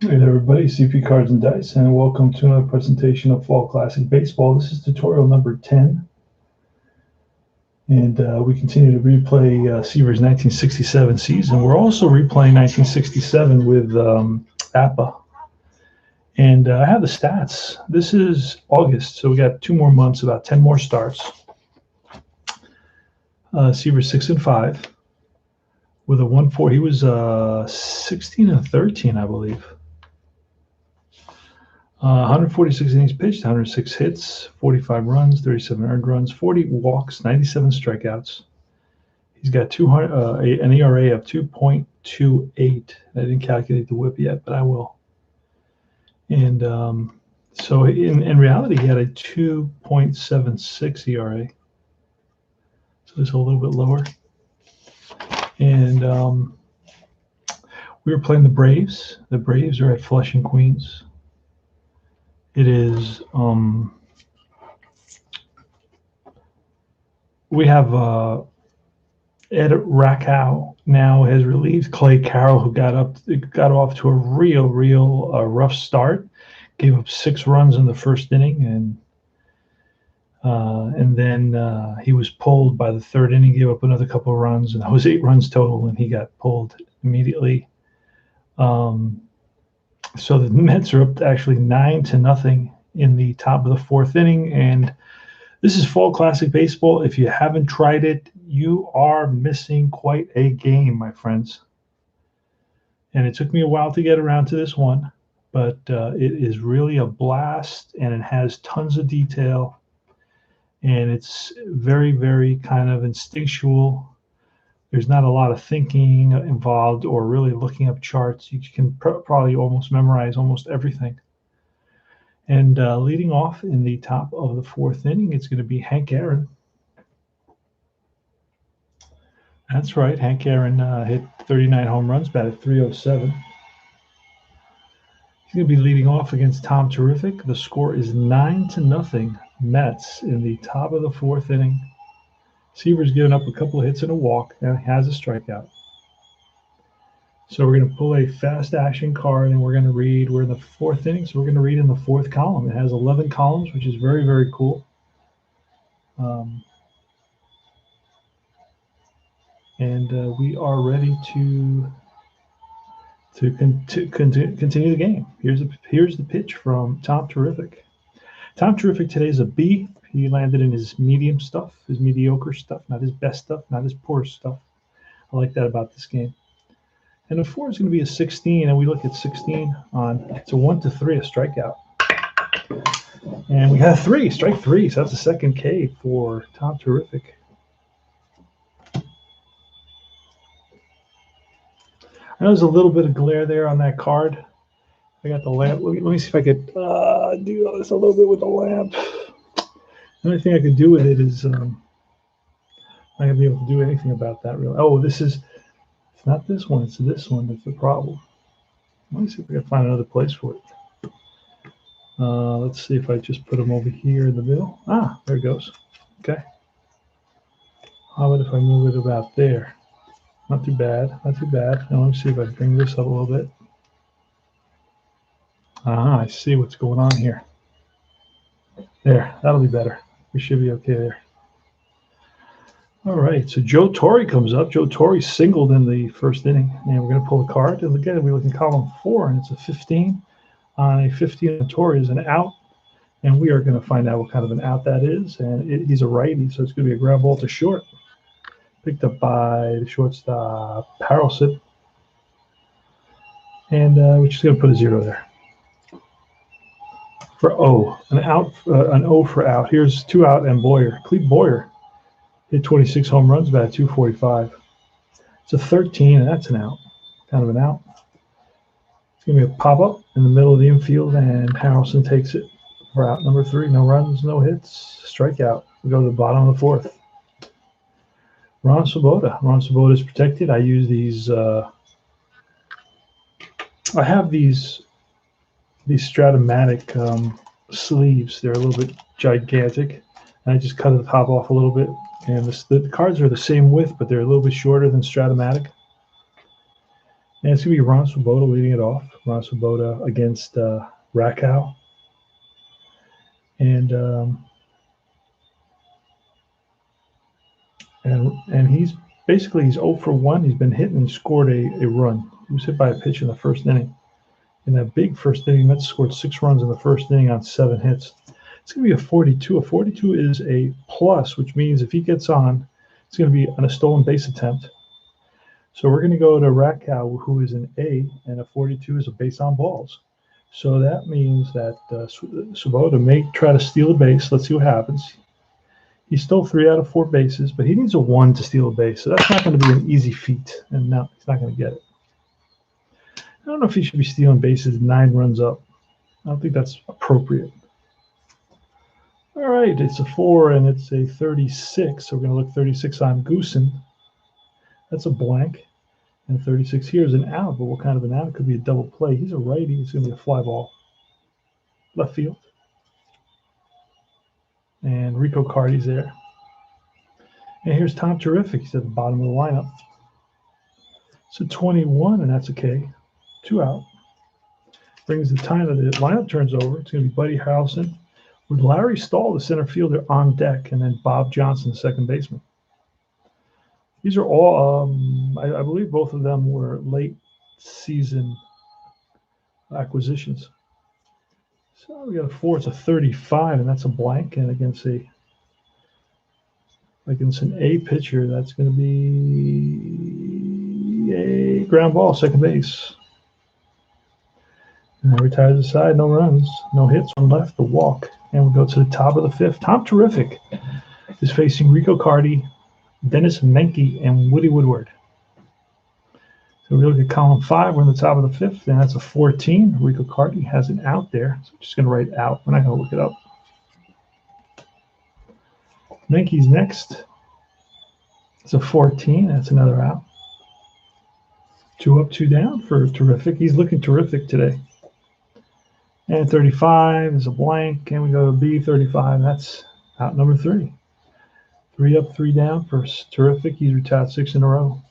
Hey there, everybody. CP Cards and Dice, and welcome to another presentation of Fall Classic Baseball. This is tutorial number 10, and we continue to replay Seaver's 1967 season. We're also replaying 1967 with APA, and I have the stats. This is August, so we got 2 more months, about 10 more starts. Seaver's 6-5 with a 1-4. He was 16-13, I believe. 146 innings pitched, 106 hits, 45 runs, 37 earned runs, 40 walks, 97 strikeouts. He's got an ERA of 2.28. I didn't calculate the WHIP yet, but I will. And so in reality, he had a 2.76 ERA. So it's a little bit lower. And we were playing the Braves. The Braves are at Flushing, Queens. It is, we have Ed Rakow now has relieved Clay Carroll, who got off to a real rough start, gave up 6 runs in the first inning, and then he was pulled by the third inning, gave up another couple of runs, and that was 8 runs total, and he got pulled immediately. So the Mets are up actually 9-0 in the top of the 4th inning, and this is Fall Classic Baseball. If you haven't tried it, you are missing quite a game, my friends. And it took me a while to get around to this one, but it is really a blast, and it has tons of detail, and it's very kind of instinctual. There's not a lot of thinking involved or really looking up charts. You can probably almost memorize almost everything. And leading off in the top of the 4th inning, it's going to be Hank Aaron. That's right, Hank Aaron hit 39 home runs, batted .307. He's going to be leading off against Tom Terrific. The score is 9-0 Mets in the top of the 4th inning. Seaver's given up a couple of hits and a walk and has a strikeout. So we're going to pull a fast action card, and we're going to read. We're in the 4th inning, so we're going to read in the 4th column. It has 11 columns, which is very cool. And we are ready to continue the game. Here's the pitch from Tom Terrific. Tom Terrific today is a B. He landed in his medium stuff, his mediocre stuff, not his best stuff, not his poor stuff. I like that about this game. And the 4 is going to be a 16, and we look at 16 on, it's a 1-3, a strikeout. And we got a 3, strike 3, so that's a second K for Tom Terrific. I know there's a little bit of glare there on that card. I got the lamp. Let me see if I could do this a little bit with the lamp. The only thing I could do with it is I'm not going to be able to do anything about that, really. Oh, it's not this one. It's this one that's the problem. Let me see if I can find another place for it. Let's see if I just put them over here in the middle. Ah, there it goes. Okay. How about if I move it about there? Not too bad. Now let me see if I bring this up a little bit. I see what's going on here. There, that'll be better. We should be okay there. All right, so Joe Torre comes up. Joe Torre singled in the 1st inning, and we're going to pull a card. And again, we look in column 4, and it's a 15. On a 15, Torre is an out, and we are going to find out what kind of an out that is. And he's a righty, so it's going to be a ground ball to short. Picked up by the shortstop, Harrelson. And we're just going to put a 0 there. For O, an O for out. Here's 2 out and Boyer. Cleve Boyer hit 26 home runs, batted .245. It's a 13, and that's an out. Kind of an out. It's going to be a pop-up in the middle of the infield, and Harrelson takes it for out number 3. No runs, no hits, strikeout. We go to the bottom of the 4th. Ron Swoboda. Ron Swoboda is protected. I use these. I have these Stratomatic sleeves. They're a little bit gigantic, and I just cut the top off a little bit. And the cards are the same width, but they're a little bit shorter than Stratomatic. And it's going to be Ron Swoboda leading it off. Ron Swoboda against Rakow. And he's basically he's 0 for 1. He's been hit and scored a run. He was hit by a pitch in the first inning. In that big first inning, Mets scored 6 runs in the first inning on 7 hits. It's going to be a 42. A 42 is a plus, which means if he gets on, it's going to be on a stolen base attempt. So we're going to go to Rakow, who is an A, and a 42 is a base on balls. So that means that Swoboda may try to steal a base. Let's see what happens. He stole 3 out of 4 bases, but he needs a 1 to steal a base. So that's not going to be an easy feat. And no, he's not going to get it. I don't know if he should be stealing bases 9 runs up. I don't think that's appropriate. All right, it's a 4 and it's a 36. So we're going to look 36 on Goosen. That's a blank. And 36 here is an out, but what kind of an out? It could be a double play. He's a righty. It's going to be a fly ball. Left field. And Rico Cardi's there. And here's Tom Terrific. He's at the bottom of the lineup. So 21, and that's a K. 2 out. Brings the time that the lineup turns over. It's going to be Buddy Harrelson with Larry Stahl, the center fielder, on deck, and then Bob Johnson, the second baseman. These are all, I believe both of them were late season acquisitions. So we got a 4, it's a 35, and that's a blank. And against an A pitcher, that's going to be a ground ball, second base. And that retires the side, no runs, no hits, one left, a walk. And we go to the top of the 5th. Tom Terrific is facing Rico Cardi, Dennis Menke, and Woody Woodward. So we look at column 5. We're in the top of the 5th, and that's a 14. Rico Cardi has an out there, so I'm just going to write out. We're not going to look it up. Menke's next. It's a 14. That's another out. 2 up, 2 down for Terrific. He's looking terrific today. And 35 is a blank, and we go to B, 35. That's out number 3. 3 up, 3 down for Terrific. He's retired 6 in a row.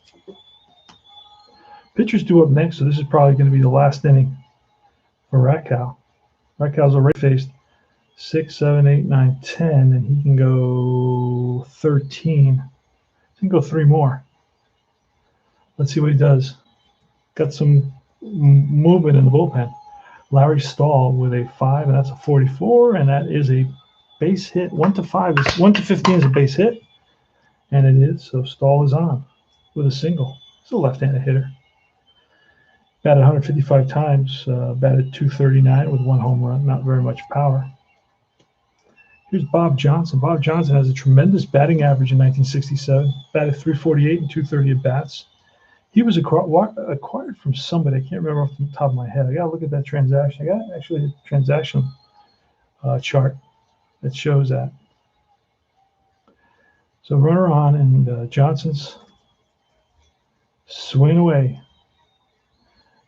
Pitchers due up next, so this is probably going to be the last inning for Rakow. Rakow's already faced 6, 7, 8, 9, 10, and he can go 13. He can go 3 more. Let's see what he does. Got some movement in the bullpen. Larry Stahl with a 5, and that's a 44, and that is a base hit. 1 to 15 is a base hit, and it is. So Stahl is on with a single. He's a left-handed hitter. Batted 155 times, batted 239 with 1 home run. Not very much power. Here's Bob Johnson. Bob Johnson has a tremendous batting average in 1967. Batted 348 and 230 at bats. He was acquired from somebody. I can't remember off the top of my head. I got to look at that transaction. I got actually a transaction chart that shows that. So runner on, and Johnson's swinging away.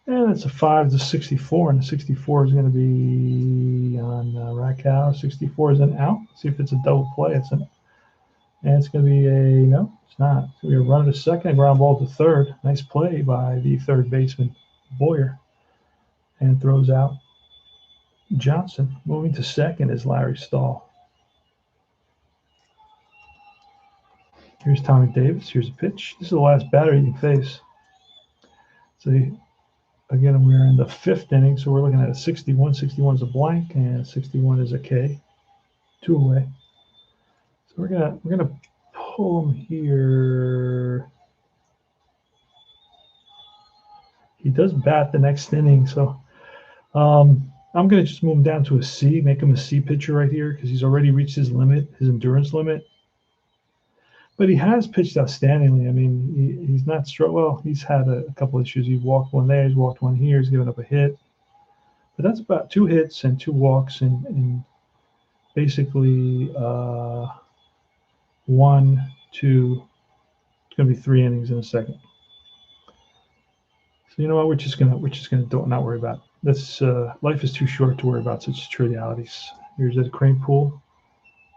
And it's a 5 to 64, and the 64 is going to be on Rakow. 64 is an out. See if it's a double play. And it's going to be no, it's not. It's going to be a run to second, ground ball to third. Nice play by the third baseman, Boyer, and throws out Johnson. Moving to second is Larry Stahl. Here's Tommy Davis. Here's a pitch. This is the last batter you can face. So again, we're in the 5th inning, so we're looking at a 61. 61 is a blank, and 61 is a K. 2 away. So we're gonna pull him here. He does bat the next inning, so I'm gonna just move him down to a C, make him a C pitcher right here, because he's already reached his limit, his endurance limit. But he has pitched outstandingly. I mean, he's not strong. Well, he's had a couple issues. He's walked one there. He's walked one here. He's given up a hit. But that's about 2 hits and 2 walks and basically 1, 2. It's going to be 3 innings in a second. So you know what? We're just gonna not worry about it. This life is too short to worry about such trivialities. Here's a crane pool.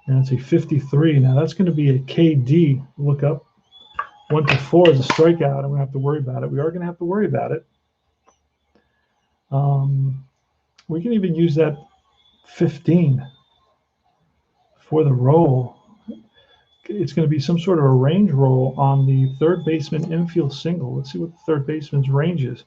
And it's a 53. Now that's going to be a KD. Look up. 1 to 4 is a strikeout. I'm going to have to worry about it. We are going to have to worry about it. We can even use that 15 for the roll. It's going to be some sort of a range roll on the third baseman infield single. Let's see what the third baseman's range is.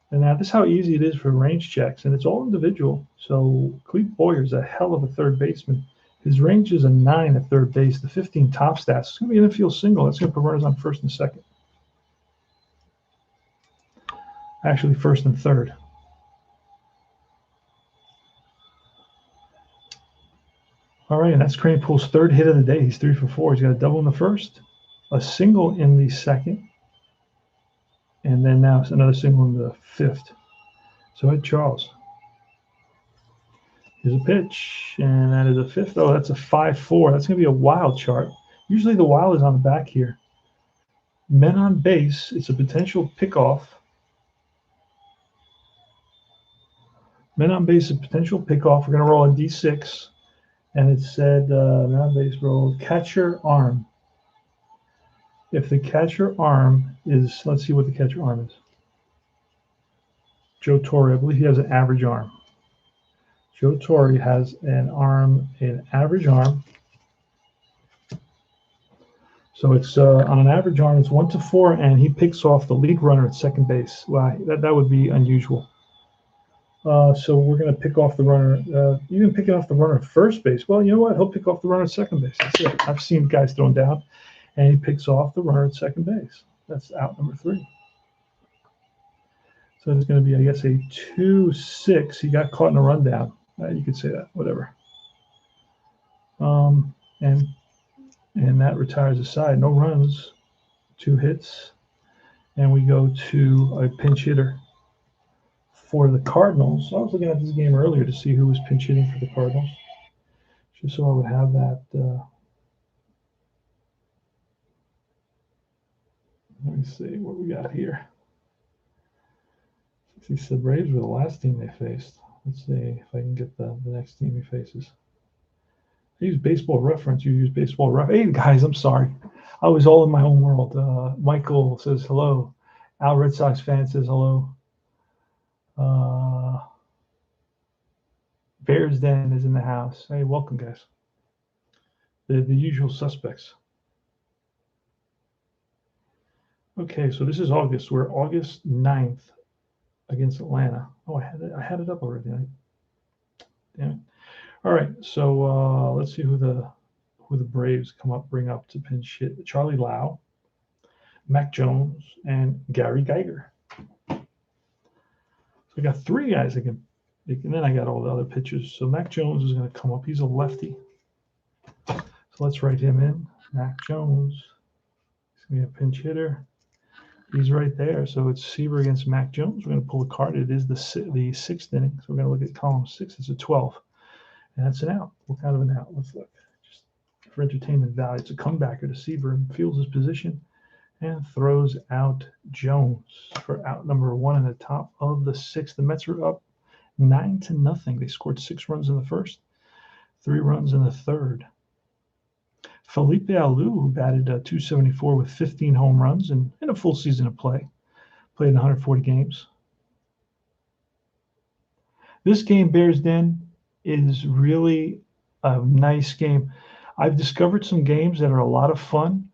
And now this is how easy it is for range checks, and it's all individual. So Cleve Boyer's a hell of a third baseman. His range is a 9 at third base. The 15 top stats. It's going to be an infield single. That's going to put runners on first and second. Actually, first and third. All right, and that's Kranepool's third hit of the day. He's 3 for 4. He's got a double in the first, a single in the second, and then now it's another single in the fifth. So Ed Charles. Here's a pitch, and that is a fifth. Oh, that's a 5-4. That's going to be a wild chart. Usually the wild is on the back here. Men on base, it's a potential pickoff. Men on base, a potential pickoff. We're going to roll a D6. And it said, men on base roll, catcher arm. If the catcher arm is, let's see what the catcher arm is. Joe Torre, I believe he has an average arm. Joe Torre has an average arm. So it's on an average arm, it's 1 to 4, and he picks off the lead runner at second base. Wow, that would be unusual. So we're going to pick off the runner, even picking off the runner at first base. Well, you know what? He'll pick off the runner at second base. That's it. I've seen guys thrown down, and he picks off the runner at second base. That's out number 3. So it's going to be, I guess, a 2-6. He got caught in a rundown. You could say that, whatever. And that retires a side. No runs, 2 hits, and we go to a pinch hitter. For the Cardinals, I was looking at this game earlier to see who was pinch hitting for the Cardinals, just so I would have that. Let me see what we got here. He said Braves were the last team they faced. Let's see if I can get the next team he faces. I use Baseball Reference. You use Baseball Reference. Hey, guys, I'm sorry. I was all in my own world. Michael says hello. Al Red Sox fan says hello. Bears Den is in the house. Hey, welcome, guys. The usual suspects. Okay, so this is August. We're August 9th against Atlanta. Oh, I had it up already. Damn it. All right, so let's see who the Braves bring up to pinch hit. Charlie Lau, Mac Jones, and Gary Geiger. So I got 3 guys that can, and then I got all the other pitchers. So Mac Jones is going to come up. He's a lefty. So let's write him in. Mac Jones. He's going to be a pinch hitter. He's right there. So it's Seaver against Mac Jones. We're going to pull a card. It is the 6th inning. So we're going to look at column 6. It's a 12. And that's an out. What kind of an out? Let's look. Just for entertainment value. It's a comebacker to Seaver, fields his position and throws out Jones for out number 1 in the top of the 6th. The Mets are up 9-0. They scored 6 runs in the first, 3 runs in the third. Felipe Alou, who batted .274 with 15 home runs and in a full season of play, played in 140 games. This game, Bears Den, is really a nice game. I've discovered some games that are a lot of fun,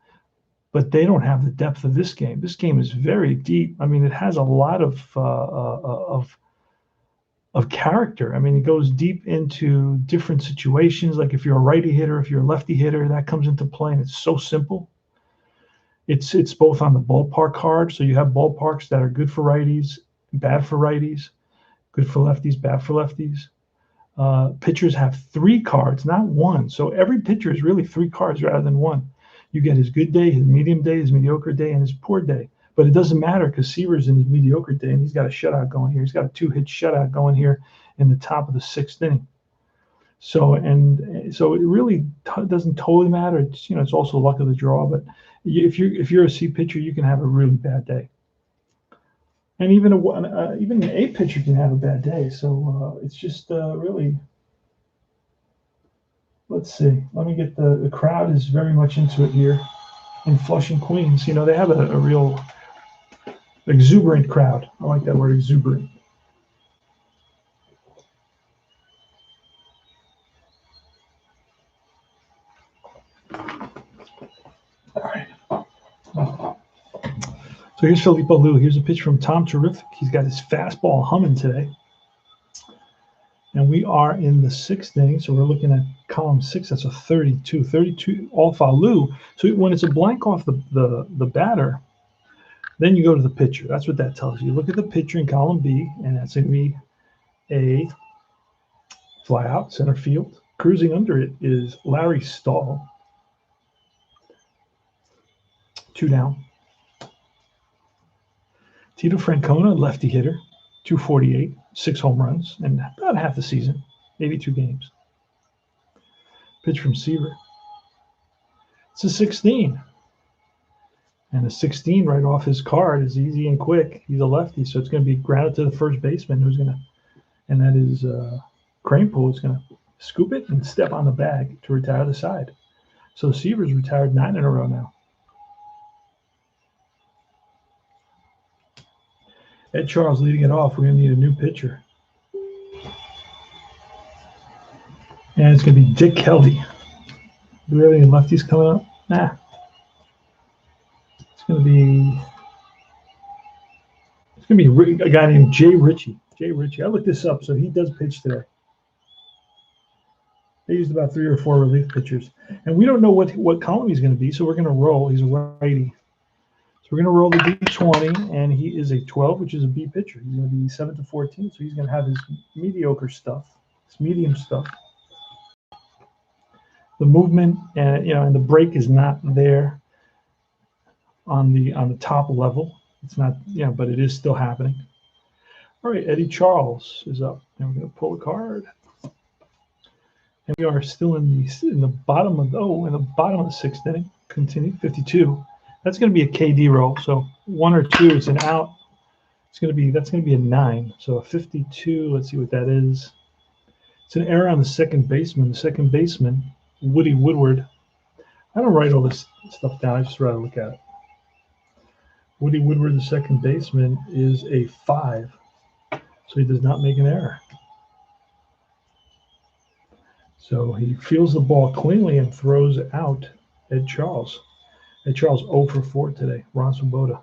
but they don't have the depth of this game. This game is very deep. I mean, it has a lot of character. I mean, it goes deep into different situations. Like if you're a righty hitter, if you're a lefty hitter, that comes into play, and it's so simple. It's both on the ballpark card, so you have ballparks that are good for righties, bad for righties, good for lefties, bad for lefties. Pitchers have 3 cards, not 1. So every pitcher is really 3 cards rather than 1. You get his good day, his medium day, his mediocre day, and his poor day. But it doesn't matter because Seaver's in his mediocre day, and he's got a shutout going here. He's got a 2-hit shutout going here in the top of the 6th inning. So it really doesn't totally matter. It's it's also luck of the draw. But if you're a C pitcher, you can have a really bad day. And even an A pitcher can have a bad day. So it's just really. Let's see. Let me get the crowd is very much into it here in Flushing, Queens. They have a real exuberant crowd. I like that word, exuberant. So here's Felipe Alou. Here's a pitch from Tom Terrific. He's got his fastball humming today. And we are in the 6th inning, so we're looking at column 6. That's a 32. 32 off Alou. So when it's a blank off the batter, then you go to the pitcher. That's what that tells you. You look at the pitcher in column B, and that's going to be a fly out center field. Cruising under it is Larry Stahl. 2 down. Tito Francona, lefty hitter, 248, 6 home runs, and about half the season, 82 games. Pitch from Seaver. It's a 16. And a 16 right off his card is easy and quick. He's a lefty, so it's going to be grounded to the first baseman, and that is Kranepool is going to scoop it and step on the bag to retire the side. So Seaver's retired 9 in a row now. Ed Charles leading it off. We're going to need a new pitcher. And it's going to be Dick Kelly. Do we have any lefties coming up? Nah. It's going to be a guy named Jay Ritchie. Jay Ritchie. I looked this up, so he does pitch today. They used about 3 or 4 relief pitchers. And we don't know what column he's going to be, so we're going to roll. He's a righty. So we're going to roll the D20, and he is a 12, which is a B pitcher. He's going to be 7 to 14, so he's going to have his mediocre stuff, his medium stuff. The movement and the break is not there on the top level. It's not, but it is still happening. All right, Eddie Charles is up, and we're going to pull a card. And we are still in the bottom of the 6th inning. Continue 52. That's going to be a KD roll. So 1 or 2, it's an out. That's going to be a 9. So a 52. Let's see what that is. It's an error on the second baseman. The second baseman, Woody Woodward. I don't write all this stuff down. I just rather look at it. Woody Woodward, the second baseman, is a 5. So he does not make an error. So he feels the ball cleanly and throws out Ed Charles. Ed Charles 0 for 4 today. Ron Swoboda.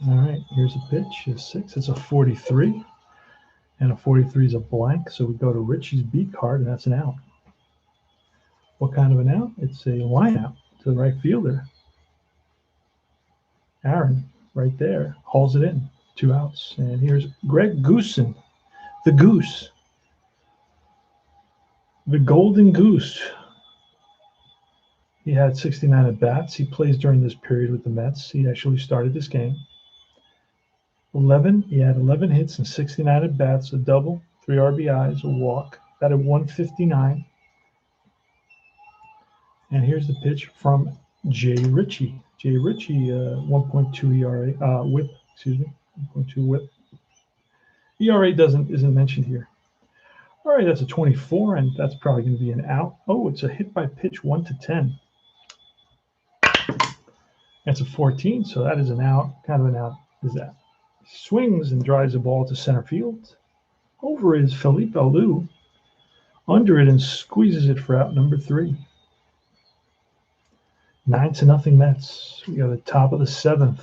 All right, here's a pitch. A 6. It's a 43. And a 43 is a blank. So we go to Richie's beat card, and that's an out. What kind of an out? It's a line out to the right fielder. Aaron, right there, hauls it in. 2 outs. And here's Greg Goosen, the Goose. The Golden Goose. He had 69 at-bats. He plays during this period with the Mets. He actually started this game. He had 11 hits and 69 at-bats, a double, 3 RBIs, a walk. Batted 159. And here's the pitch from Jay Ritchie. Jay Ritchie, 1.2 ERA, whip, 1.2 whip. ERA isn't mentioned here. All right, that's a 24, and that's probably going to be an out. Oh, it's a hit by pitch 1 to 10. That's a 14, so that is an out. Kind of an out is that. Swings and drives the ball to center field. Over is Felipe Alou. Under it and squeezes it for out number 3. 9-0 Mets. We got the top of the 7th.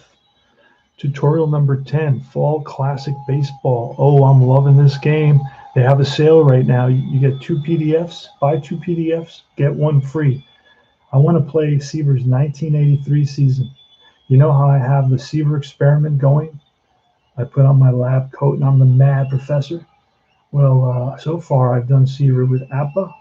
Tutorial number 10, Fall Classic Baseball. Oh, I'm loving this game. They have a sale right now. You get 2 PDFs. Buy 2 PDFs, get 1 free. I want to play Seaver's 1983 season. You know how I have the Seaver experiment going? I put on my lab coat and I'm the mad professor. Well, so far I've done Seaver with APBA.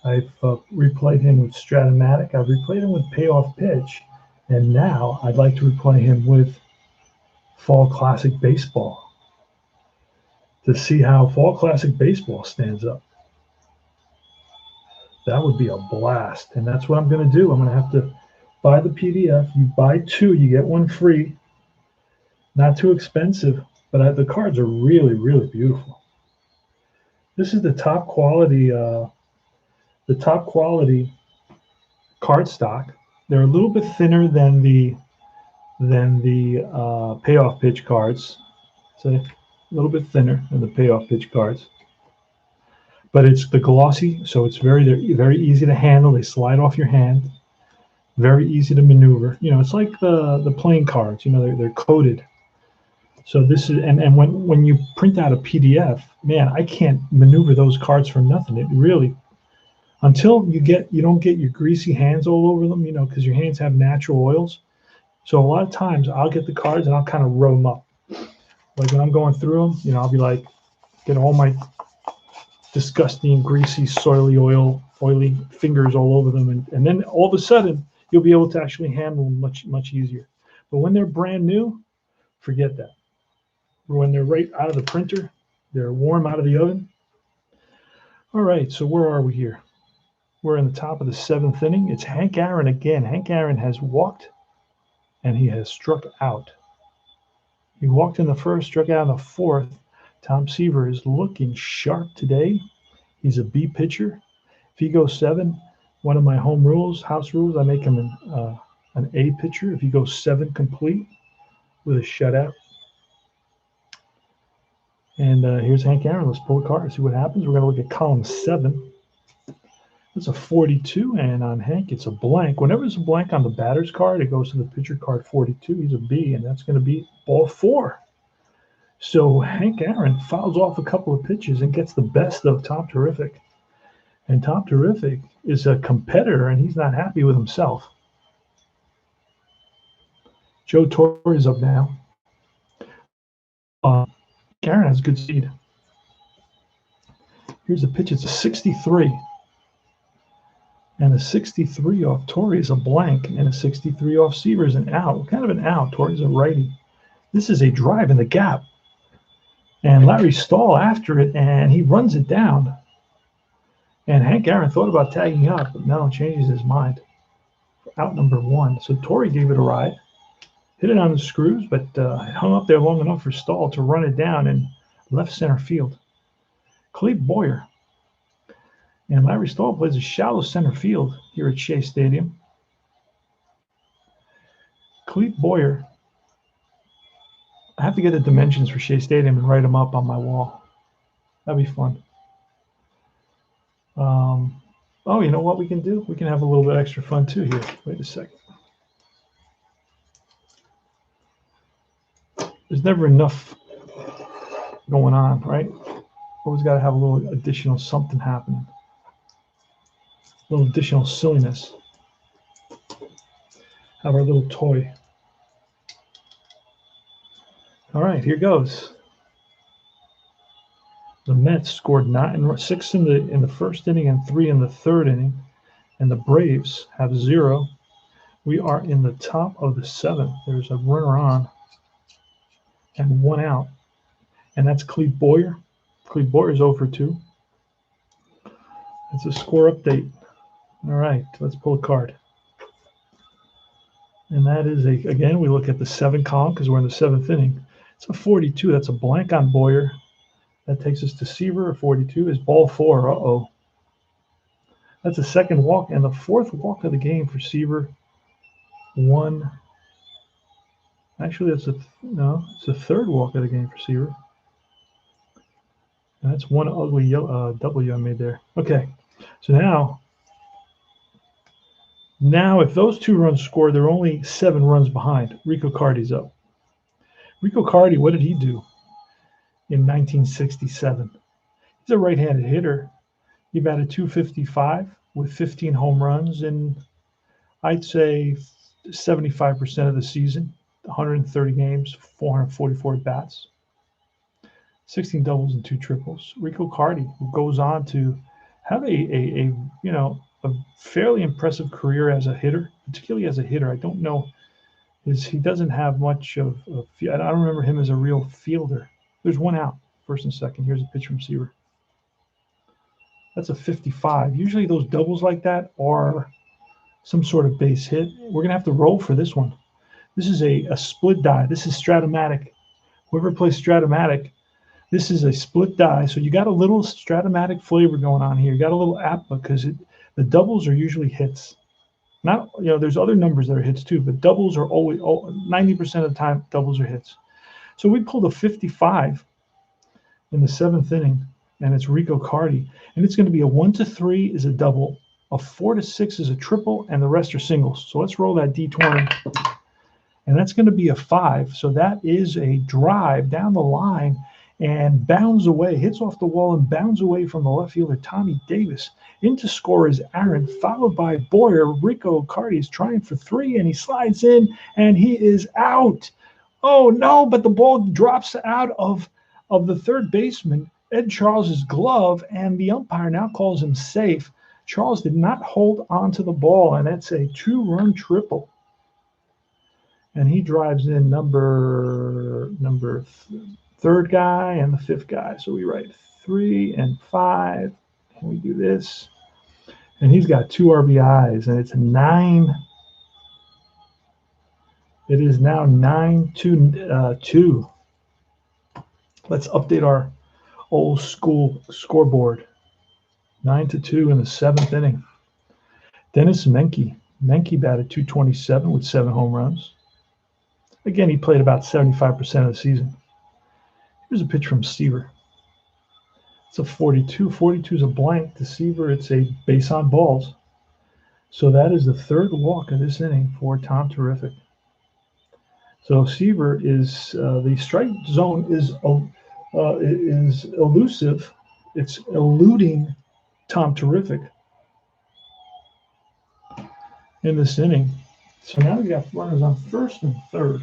I've replayed him with Stratomatic. I've replayed him with Payoff Pitch. And now I'd like to replay him with Fall Classic Baseball to see how Fall Classic Baseball stands up. That would be a blast. And that's what I'm going to do. I'm going to have to buy the PDF. You buy 2, you get 1 free. Not too expensive, but the cards are really, really beautiful. This is the top quality card stock. They're a little bit thinner than the Payoff Pitch cards. So a little bit thinner than the Payoff Pitch cards. But it's the glossy, so it's very, very easy to handle. They slide off your hand. very easy to maneuver. It's like the playing cards. They're coded. So this is and when you print out a PDF, man, I can't maneuver those cards for nothing. It really until you don't get your greasy hands all over them, because your hands have natural oils. So a lot of times I'll get the cards and I'll kind of roll them up. Like when I'm going through them, I'll be like, get all my disgusting, greasy, oily fingers all over them. And then all of a sudden, you'll be able to actually handle them much, much easier. But when they're brand new, forget that. When they're right out of the printer, they're warm out of the oven. All right, so where are we here? We're in the top of the 7th inning. It's Hank Aaron again. Hank Aaron has walked, and he has struck out. He walked in the first, struck out in the 4th. Tom Seaver is looking sharp today. He's a B pitcher. If he goes 7, one of my house rules, I make him an A pitcher. If he goes 7 complete with a shutout. And here's Hank Aaron. Let's pull a card and see what happens. We're going to look at column 7. It's a 42, and on Hank, it's a blank. Whenever there's a blank on the batter's card, it goes to the pitcher card 42. He's a B, and that's going to be ball 4. So Hank Aaron fouls off a couple of pitches and gets the best of Tom Terrific. And Tom Terrific is a competitor, and he's not happy with himself. Joe Torre is up now. Aaron has good speed. Here's a pitch. It's a 63. And a 63 off Torre is a blank, and a 63 off Seaver is an out. What kind of an out? Torre is a righty. This is a drive in the gap. And Larry Stahl after it, and he runs it down. And Hank Aaron thought about tagging up, but no, changes his mind. Out number 1. So Torre gave it a ride. Hit it on the screws, but hung up there long enough for Stahl to run it down in left center field. Cleve Boyer. And Larry Stahl plays a shallow center field here at Shea Stadium. Cleve Boyer. I have to get the dimensions for Shea Stadium and write them up on my wall. That'd be fun. Oh, you know what we can do? We can have a little bit extra fun too here. Wait a second. There's never enough going on, right? Always got to have a little additional something happening. A little additional silliness. Have our little toy. All right, here goes. The Mets scored 6 in the first inning and 3 in the 3rd inning, and the Braves have 0. We are in the top of the 7th. There's a runner on and 1 out, and that's Cleve Boyer. Cleve Boyer is 0 for 2. That's a score update. All right, let's pull a card. And that is again, we look at the 7 column because we're in the 7th inning. It's a 42. That's a blank on Boyer. That takes us to Seaver. A 42 is ball 4. Uh-oh. That's a 2nd walk and the 4th walk of the game for Seaver. 1. Actually, it's a 3rd walk of the game for Seaver. And that's 1 ugly W I made there. Okay, so now if those 2 runs score, they're only 7 runs behind. Rico Cardi's up. Rico Cardi, what did he do in 1967? He's a right-handed hitter. He batted .255 with 15 home runs in, I'd say, 75% of the season, 130 games, 444 bats, 16 doubles and 2 triples. Rico Cardi, who goes on to have a fairly impressive career as a hitter, particularly as a hitter. I don't know. He doesn't have much of I don't remember him as a real fielder. There's 1 out, 1st and 2nd. Here's a pitch from Seaver. That's a 55. Usually those doubles like that are some sort of base hit. We're going to have to roll for this one. This is a split die. This is Stratomatic. Whoever plays Stratomatic, this is a split die. So you got a little Stratomatic flavor going on here. You got a little APA because the doubles are usually hits. Not, there's other numbers that are hits too, but doubles are always 90% of the time, doubles are hits. So we pulled a 55 in the 7th inning, and it's Rico Cardi. And it's going to be a 1-3 is a double, A 4 to 6 is a triple, and the rest are singles. So let's roll that D20. And that's going to be a 5. So that is a drive down the line and bounds away, hits off the wall and bounds away from the left fielder, Tommy Davis. In to score is Aaron, followed by Boyer. Rico Cardi is trying for 3, and he slides in, and he is out. Oh, no, but the ball drops out of the third baseman, Ed Charles's glove, and the umpire now calls him safe. Charles did not hold on to the ball, and that's a 2-run triple. And he drives in number third guy and the 5th guy. So we write 3 and 5, and we do this. And he's got 2 RBIs, and it's a 9. It is now 9-2. Let's update our old school scoreboard. 9-2 in the 7th inning. Dennis Menke. Menke batted .227 with 7 home runs. Again, he played about 75% of the season. Here's a pitch from Seaver. It's a 42. 42 is a blank. To Seaver, it's a base on balls. So that is the 3rd walk of this inning for Tom Terrific. So Seaver is the strike zone is elusive. It's eluding Tom Terrific in this inning. So now we got runners on 1st and 3rd.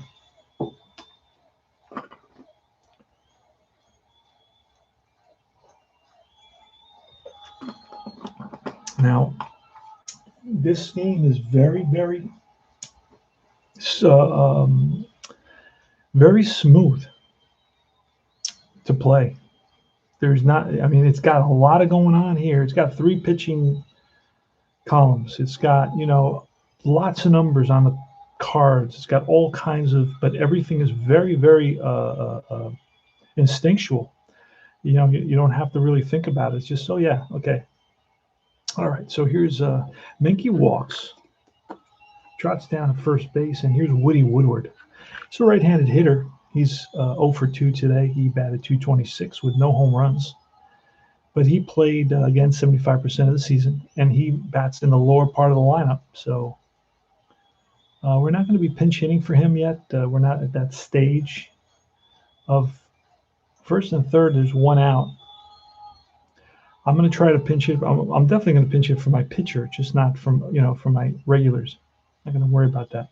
Now, this game is very, very, very smooth to play. There's not, I mean, it's got a lot of going on here. It's got 3 pitching columns. It's got, lots of numbers on the cards. It's got all kinds of, but everything is very, very instinctual. You don't have to really think about it. It's just, oh yeah, okay. All right, so here's Menke walks, trots down to first base, and here's Woody Woodward. He's a right-handed hitter. He's 0 for 2 today. He batted .226 with no home runs. But he played, again, 75% of the season, and he bats in the lower part of the lineup. So we're not going to be pinch hitting for him yet. We're not at that stage of 1st and 3rd. There's 1 out. I'm going to try to pinch hit. I'm definitely going to pinch hit for my pitcher, just not from for my regulars. I'm not going to worry about that.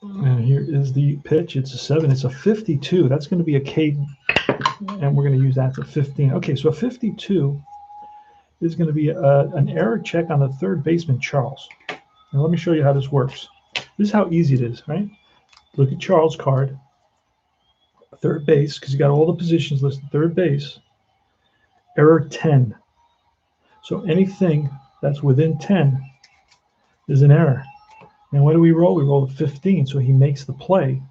And here is the pitch. It's a 7. It's a 52. That's going to be a K, and we're going to use that to 15. Okay, so a 52 is going to be an error check on the 3rd baseman, Charles. Now let me show you how this works. This is how easy it is, right? Look at Charles' card. 3rd base, because you got all the positions listed. 3rd base. Error 10. So anything that's within 10 is an error. And what do we roll? We roll a 15, so he makes the play.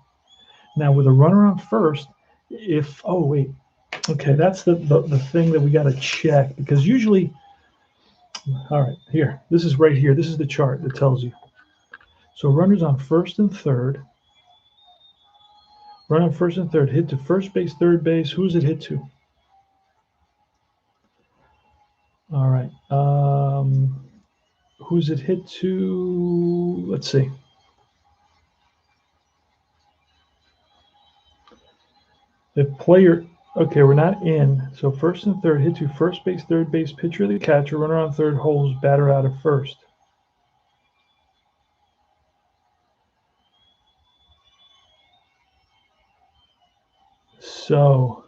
Now with a runner on first, okay, that's the thing that we got to check, because usually, all right, this is right here. This is the chart that tells you. So runners on 1st and 3rd. Run on 1st and 3rd, hit to first base, 3rd base. Who's it hit to? All right. Who's it hit to? Let's see. The player, okay, we're not in. So 1st and 3rd, hit to first base, 3rd base, pitcher, the catcher, runner on 3rd, holds, batter out of 1st. So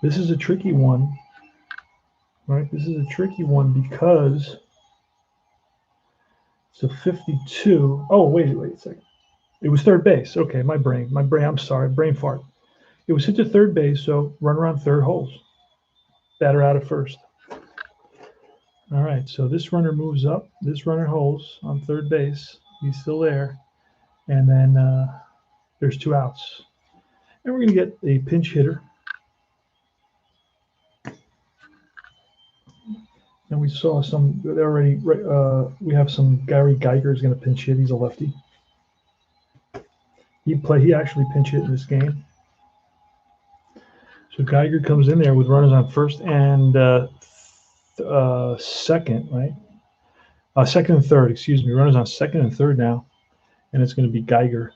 this is a tricky one, right? This is a tricky one because it's a 52. Oh, wait a second. It was 3rd base. Okay, my brain, I'm sorry, brain fart. It was hit to 3rd base, so runner on 3rd holds. Batter out of 1st. All right, so this runner moves up. This runner holds on 3rd base. He's still there. And then there's 2 outs. And we're going to get a pinch hitter. And we saw some already. We have some Gary Geiger is going to pinch hit. He's a lefty. He actually pinch hit in this game. So Geiger comes in there with runners on first and second, right? Second and third, excuse me. Runners on second and third now, and it's going to be Geiger.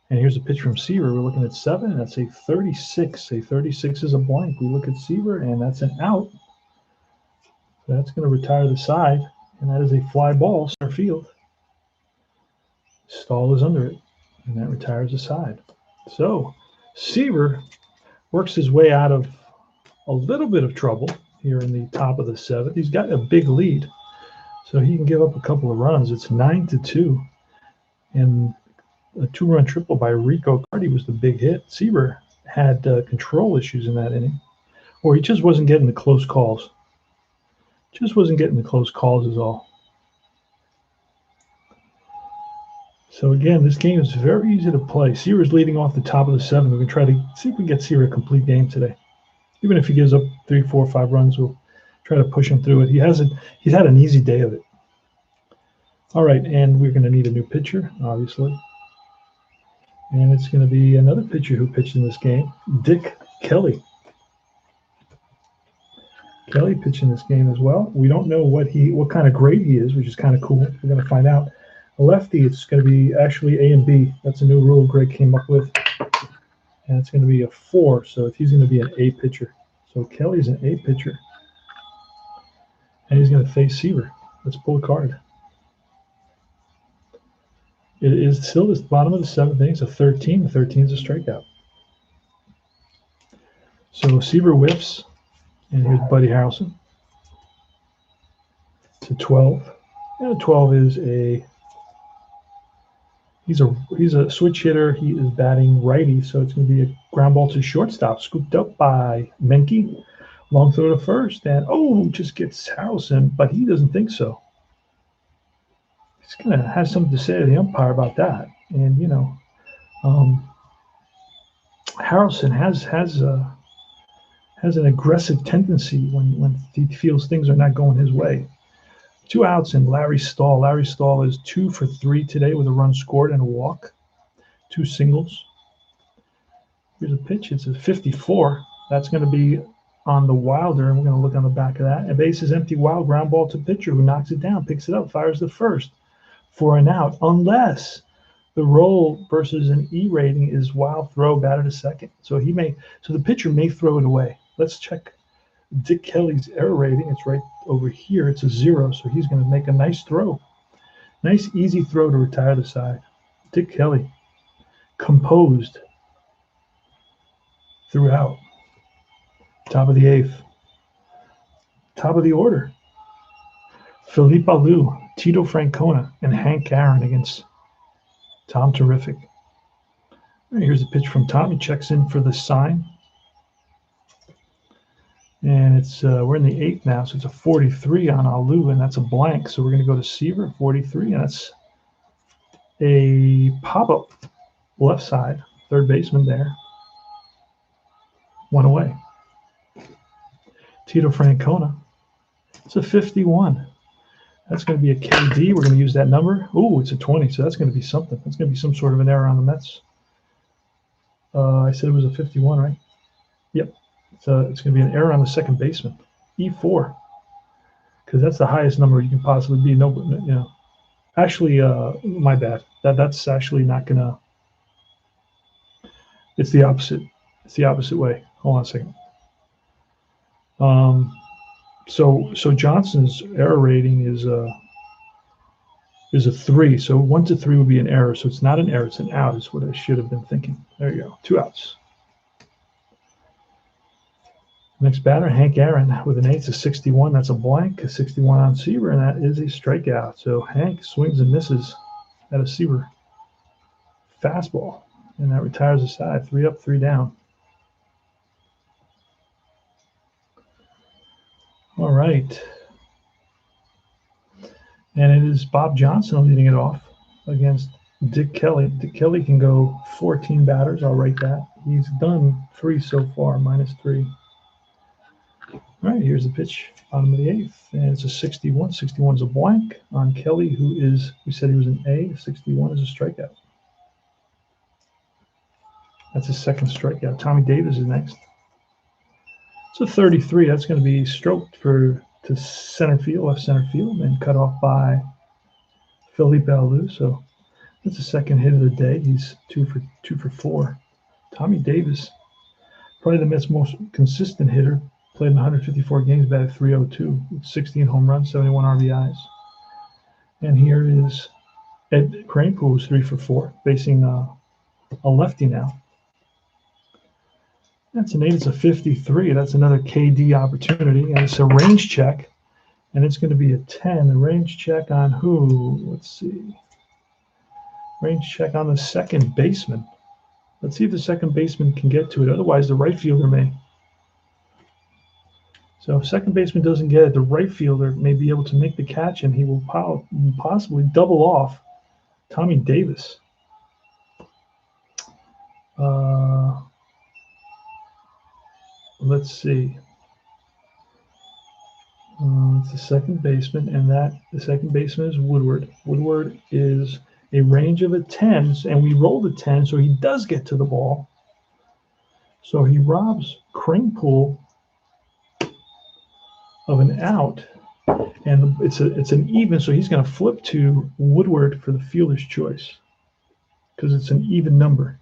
And here's a pitch from Seaver. We're looking at 7. That's a 36. A 36 is a blank. We look at Seaver, and that's an out. So that's going to retire the side, and that is a fly ball, center field. Stahl is under it, and that retires the side. So Seaver works his way out of a little bit of trouble here in the top of the 7th. He's got a big lead, so he can give up a couple of runs. It's 9-2, and a 2-run triple by Rico Carty was the big hit. Seaver had control issues in that inning, or he just wasn't getting the close calls. Just wasn't getting the close calls is all. So again, this game is very easy to play. Seaver's leading off the top of the 7th. We're going to try to see if we can get Seaver a complete game today. Even if he gives up 3, 4, 5 runs, we'll try to push him through it. He's had an easy day of it. All right, and we're going to need a new pitcher, obviously. And it's going to be another pitcher who pitched in this game, Dick Kelly. Kelly pitched in this game as well. We don't know what kind of grade he is, which is kind of cool. We're going to find out. A lefty, it's going to be actually A and B. That's a new rule Greg came up with. And it's going to be a 4, so he's going to be an A pitcher. So Kelly's an A pitcher. And he's going to face Seaver. Let's pull a card. It is still the bottom of the 7th inning. It's a 13. The 13 is a strikeout. So Seaver whiffs. And here's Buddy Harrelson. It's a 12. And a 12 is he's a switch hitter. He is batting righty, so it's going to be a ground ball to shortstop, scooped up by Menke. Long throw to first, and just gets Harrelson, but he doesn't think so. He's going to have something to say to the umpire about that. And, Harrelson has an aggressive tendency when he feels things are not going his way. 2 outs and Larry Stahl. Larry Stahl is 2 for 3 today with a run scored and a walk. 2 singles. Here's a pitch. It's a 54. That's going to be on the Wilder, and we're going to look on the back of that. And base is empty, wild ground ball to pitcher who knocks it down, picks it up, fires the first for an out, unless the roll versus an E rating is wild throw, batter to second. So the pitcher may throw it away. Let's check Dick Kelly's error rating. It's right over here. It's a 0, so he's going to make a nice throw. Nice, easy throw to retire the side. Dick Kelly, composed throughout. Top of the 8th. Top of the order. Felipe Alou, Tito Francona, and Hank Aaron against Tom Terrific. Right, here's a pitch from Tom. He checks in for the sign. And it's we're in the 8th now, so it's a 43 on Alou, and that's a blank. So we're going to go to Seaver, 43, and that's a pop-up left side. Third baseman there. 1 away. Tito Francona. It's a 51. That's going to be a KD. We're going to use that number. Oh, it's a 20, so that's going to be something. That's going to be some sort of an error on the Mets. I said it was a 51, right? Yep. So it's going to be an error on the second baseman. E4. Because that's the highest number you can possibly be. No, Actually, my bad. That's actually not going to. It's the opposite. It's the opposite way. Hold on a second. So Johnson's error rating is a 3. So 1 to 3 would be an error. So it's not an error, it's an out, is what I should have been thinking. There you go. 2 outs. Next batter, Hank Aaron with an 8. It's a 61. That's a blank. A 61 on Seaver, and that is a strikeout. So Hank swings and misses at a Seaver fastball, and that retires the side. 3 up, 3 down. All right. And it is Bob Johnson leading it off against Dick Kelly. Dick Kelly can go 14 batters. I'll write that. He's done 3 so far, -3. All right, here's the pitch, bottom of the 8th. And it's a 61. 61 is a blank on Kelly, who is, we said he was an A. 61 is a strikeout. That's his second strikeout. Tommy Davis is next. It's a 33. That's going to be stroked to center field, left center field, and cut off by Felipe Alou. So that's the second hit of the day. He's two for four. Tommy Davis, probably the Mets' most consistent hitter. Played in 154 games, batted .302, with 16 home runs, 71 RBIs. And here is Ed Kranepool, who's 3 for 4, facing a lefty now. That's an 8. It's a 53. That's another KD opportunity, and it's a range check, and it's going to be a 10. The range check on who? Let's see. Range check on the second baseman. Let's see if the second baseman can get to it. Otherwise, the right fielder may. So if second baseman doesn't get it, the right fielder may be able to make the catch, and he will possibly double off Tommy Davis. Let's see. It's the second baseman, and the second baseman is Woodward. Woodward is a range of a 10, and we rolled a 10, so he does get to the ball. So he robs Kranepool of an out, and it's an even, so he's going to flip to Woodward for the fielder's choice because it's an even number.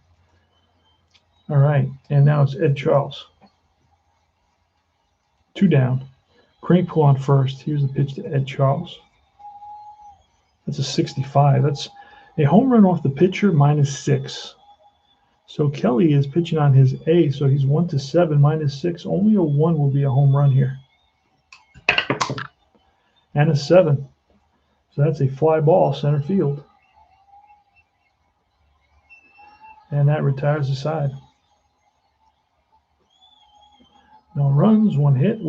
All right, and now it's Ed Charles. 2 down. Kranepool on first. Here's the pitch to Ed Charles. That's a 65. That's a home run off the pitcher, -6. So Kelly is pitching on his A, so he's 1-7, -6. Only a 1 will be a home run here. And a 7. So that's a fly ball, center field. And that retires the side. No runs, 1 hit.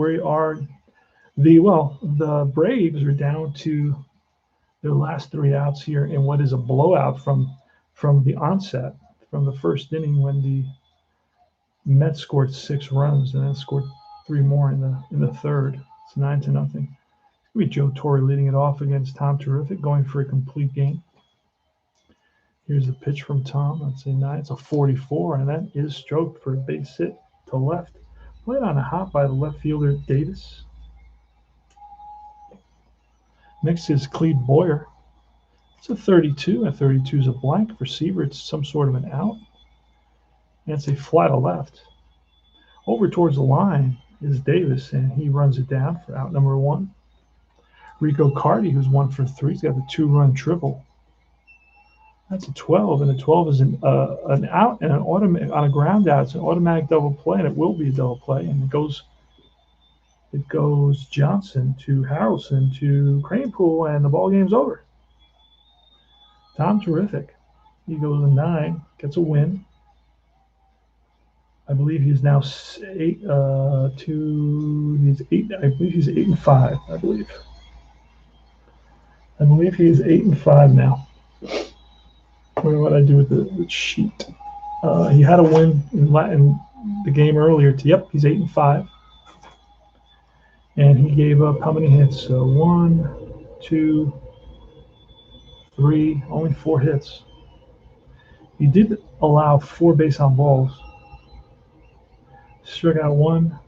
The Braves are down to their last 3 outs here in what is a blowout from the onset, from the first inning when the Mets scored 6 runs and then scored 3 more in the third. It's 9-0. It's going to be Joe Torre leading it off against Tom Terrific, going for a complete game. Here's the pitch from Tom. That's a 9. It's a 44, and that is stroked for a base hit to left. Played on a hop by the left fielder, Davis. Next is Cleve Boyer. It's a 32. A 32 is a blank for Seaver. It's some sort of an out. And it's a fly to left. Over towards the line is Davis, and he runs it down for out number 1. Rico Carty, who's 1 for 3. He's got the 2-run triple. That's a 12, and a 12 is an out and on a ground out. It's an automatic double play, and it will be a double play. And it goes Johnson to Harrelson to Kranepool, and the ball game's over. Tom Terrific. He goes a 9, gets a win. I believe he's now 8. He's 8. I believe he's 8-5. I believe he is 8-5 now. What did I do with the sheet? He had a win in the game earlier. He's 8-5. And he gave up how many hits? 1, 2, 3, only 4 hits. He did allow 4 base on balls. Struck out 1,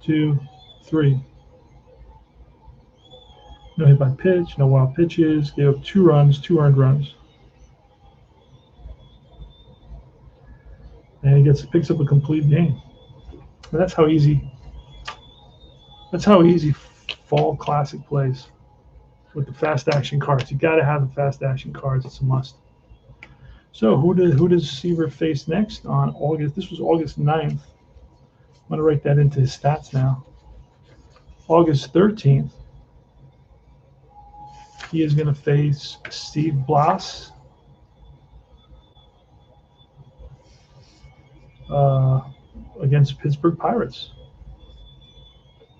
2, 3. No hit by pitch, no wild pitches. Gave up 2 runs, 2 earned runs. And he picks up a complete game. And that's how easy Fall Classic plays with the fast action cards. You got to have the fast action cards. It's a must. So who does Seaver face next on August? This was August 9th. I'm going to write that into his stats now. August 13th, he is going to face Steve Blass. Against Pittsburgh Pirates.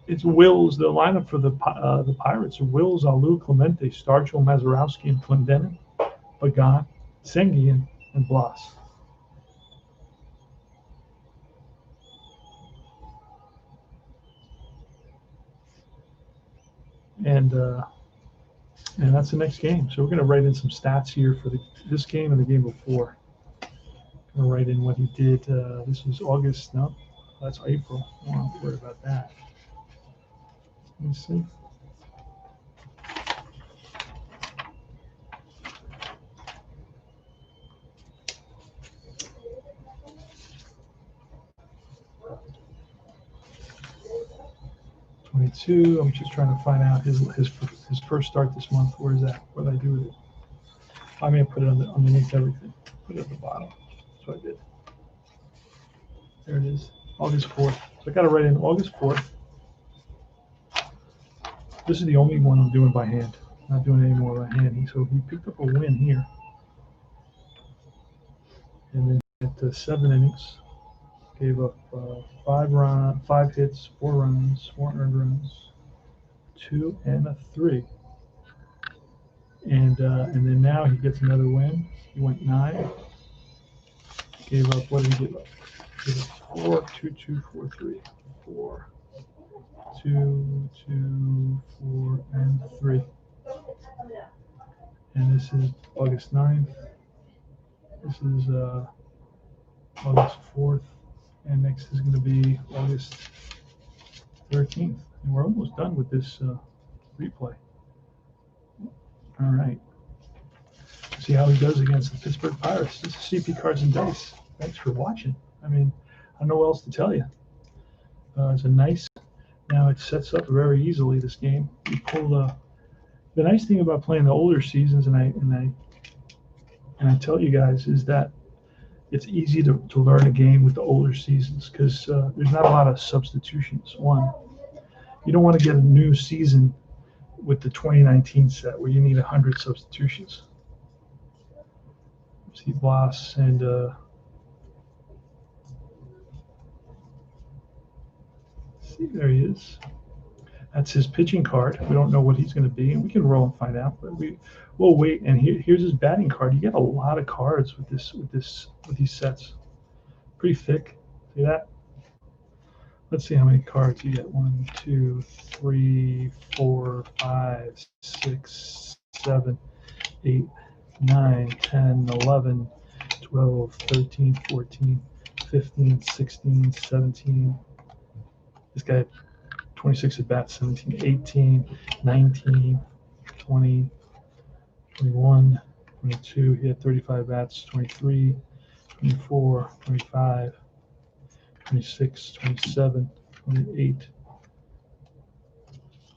It's Wills. The lineup for the Pirates are Wills, Alou, Clemente, Starchel, Mazurowski, and Clendenin, Pagan, Sengi, and Blas. And that's the next game. So we're going to write in some stats here for this game and the game before. I'm gonna write in what he did. This was August. No, that's April. I don't worry about that. Let me see. I'm just trying to find out his first start this month. Where is that? What did I do with it? I may have put it underneath everything. Put it at the bottom. That's what I did. There it is. August 4th. So I got to write in August 4th. This is the only one I'm doing by hand. I'm not doing any more by hand. So he picked up a win here. And then at 7 innings, gave up 5 hits, 4 runs, 4 earned runs, 2 and a 3. And then now he gets another win. He went 9. Gave up, what did he give up? Gave up 4, 2, 2, 4, 3. 4, 2, 2, 4, and 3. And this is August 9th. This is August 4th. And next is going to be August 13th. And we're almost done with this replay. All right. See how he does against the Pittsburgh Pirates. This is CP Cards and Dice. Thanks for watching. I mean, I don't know what else to tell you. It's a nice. Now it sets up very easily this game. You pull the nice thing about playing the older seasons, and I tell you guys, is that it's easy to learn a game with the older seasons because there's not a lot of substitutions. One, you don't want to get a new season with the 2019 set where you need 100 substitutions. See Blas and see, there he is. That's his pitching card. We don't know what he's going to be, and we can roll and find out. But we'll wait. And here's his batting card. You get a lot of cards with these sets. Pretty thick. See that? Let's see how many cards you get. 1, 2, 3, 4, 5, 6, 7, 8, 9, 10, 11, 12, 13, 14, 15, 16, 17. This guy had 26 at bats, 17, 18, 19, 20, 21, 22. He had 35 bats, 23, 24, 25, 26, 27, 28,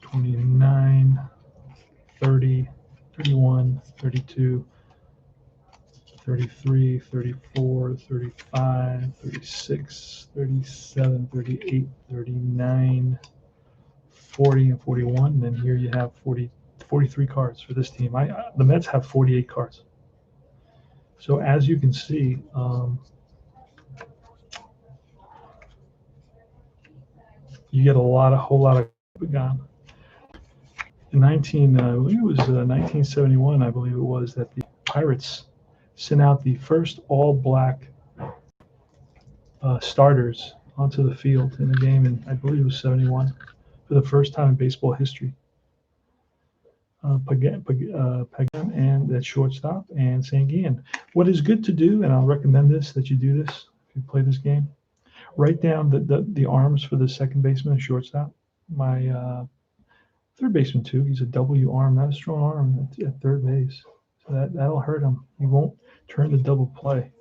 29, 30, 31, 32, 33, 34, 35, 36, 37, 38, 39, 40, and 41. And then here you have 43 cards for this team. The Mets have 48 cards. So as you can see, you get a whole lot of Pagan. In I believe it was 1971, I believe it was, that the Pirates sent out the first all-black starters onto the field in a game, and I believe it was 71, for the first time in baseball history. Pagan and that shortstop, and Sanguillen. What is good to do, and I'll recommend this, that you do this if you play this game, write down the arms for the second baseman and shortstop. My third baseman too, he's a W arm, not a strong arm at third base. So that'll hurt him. He won't turn the double play.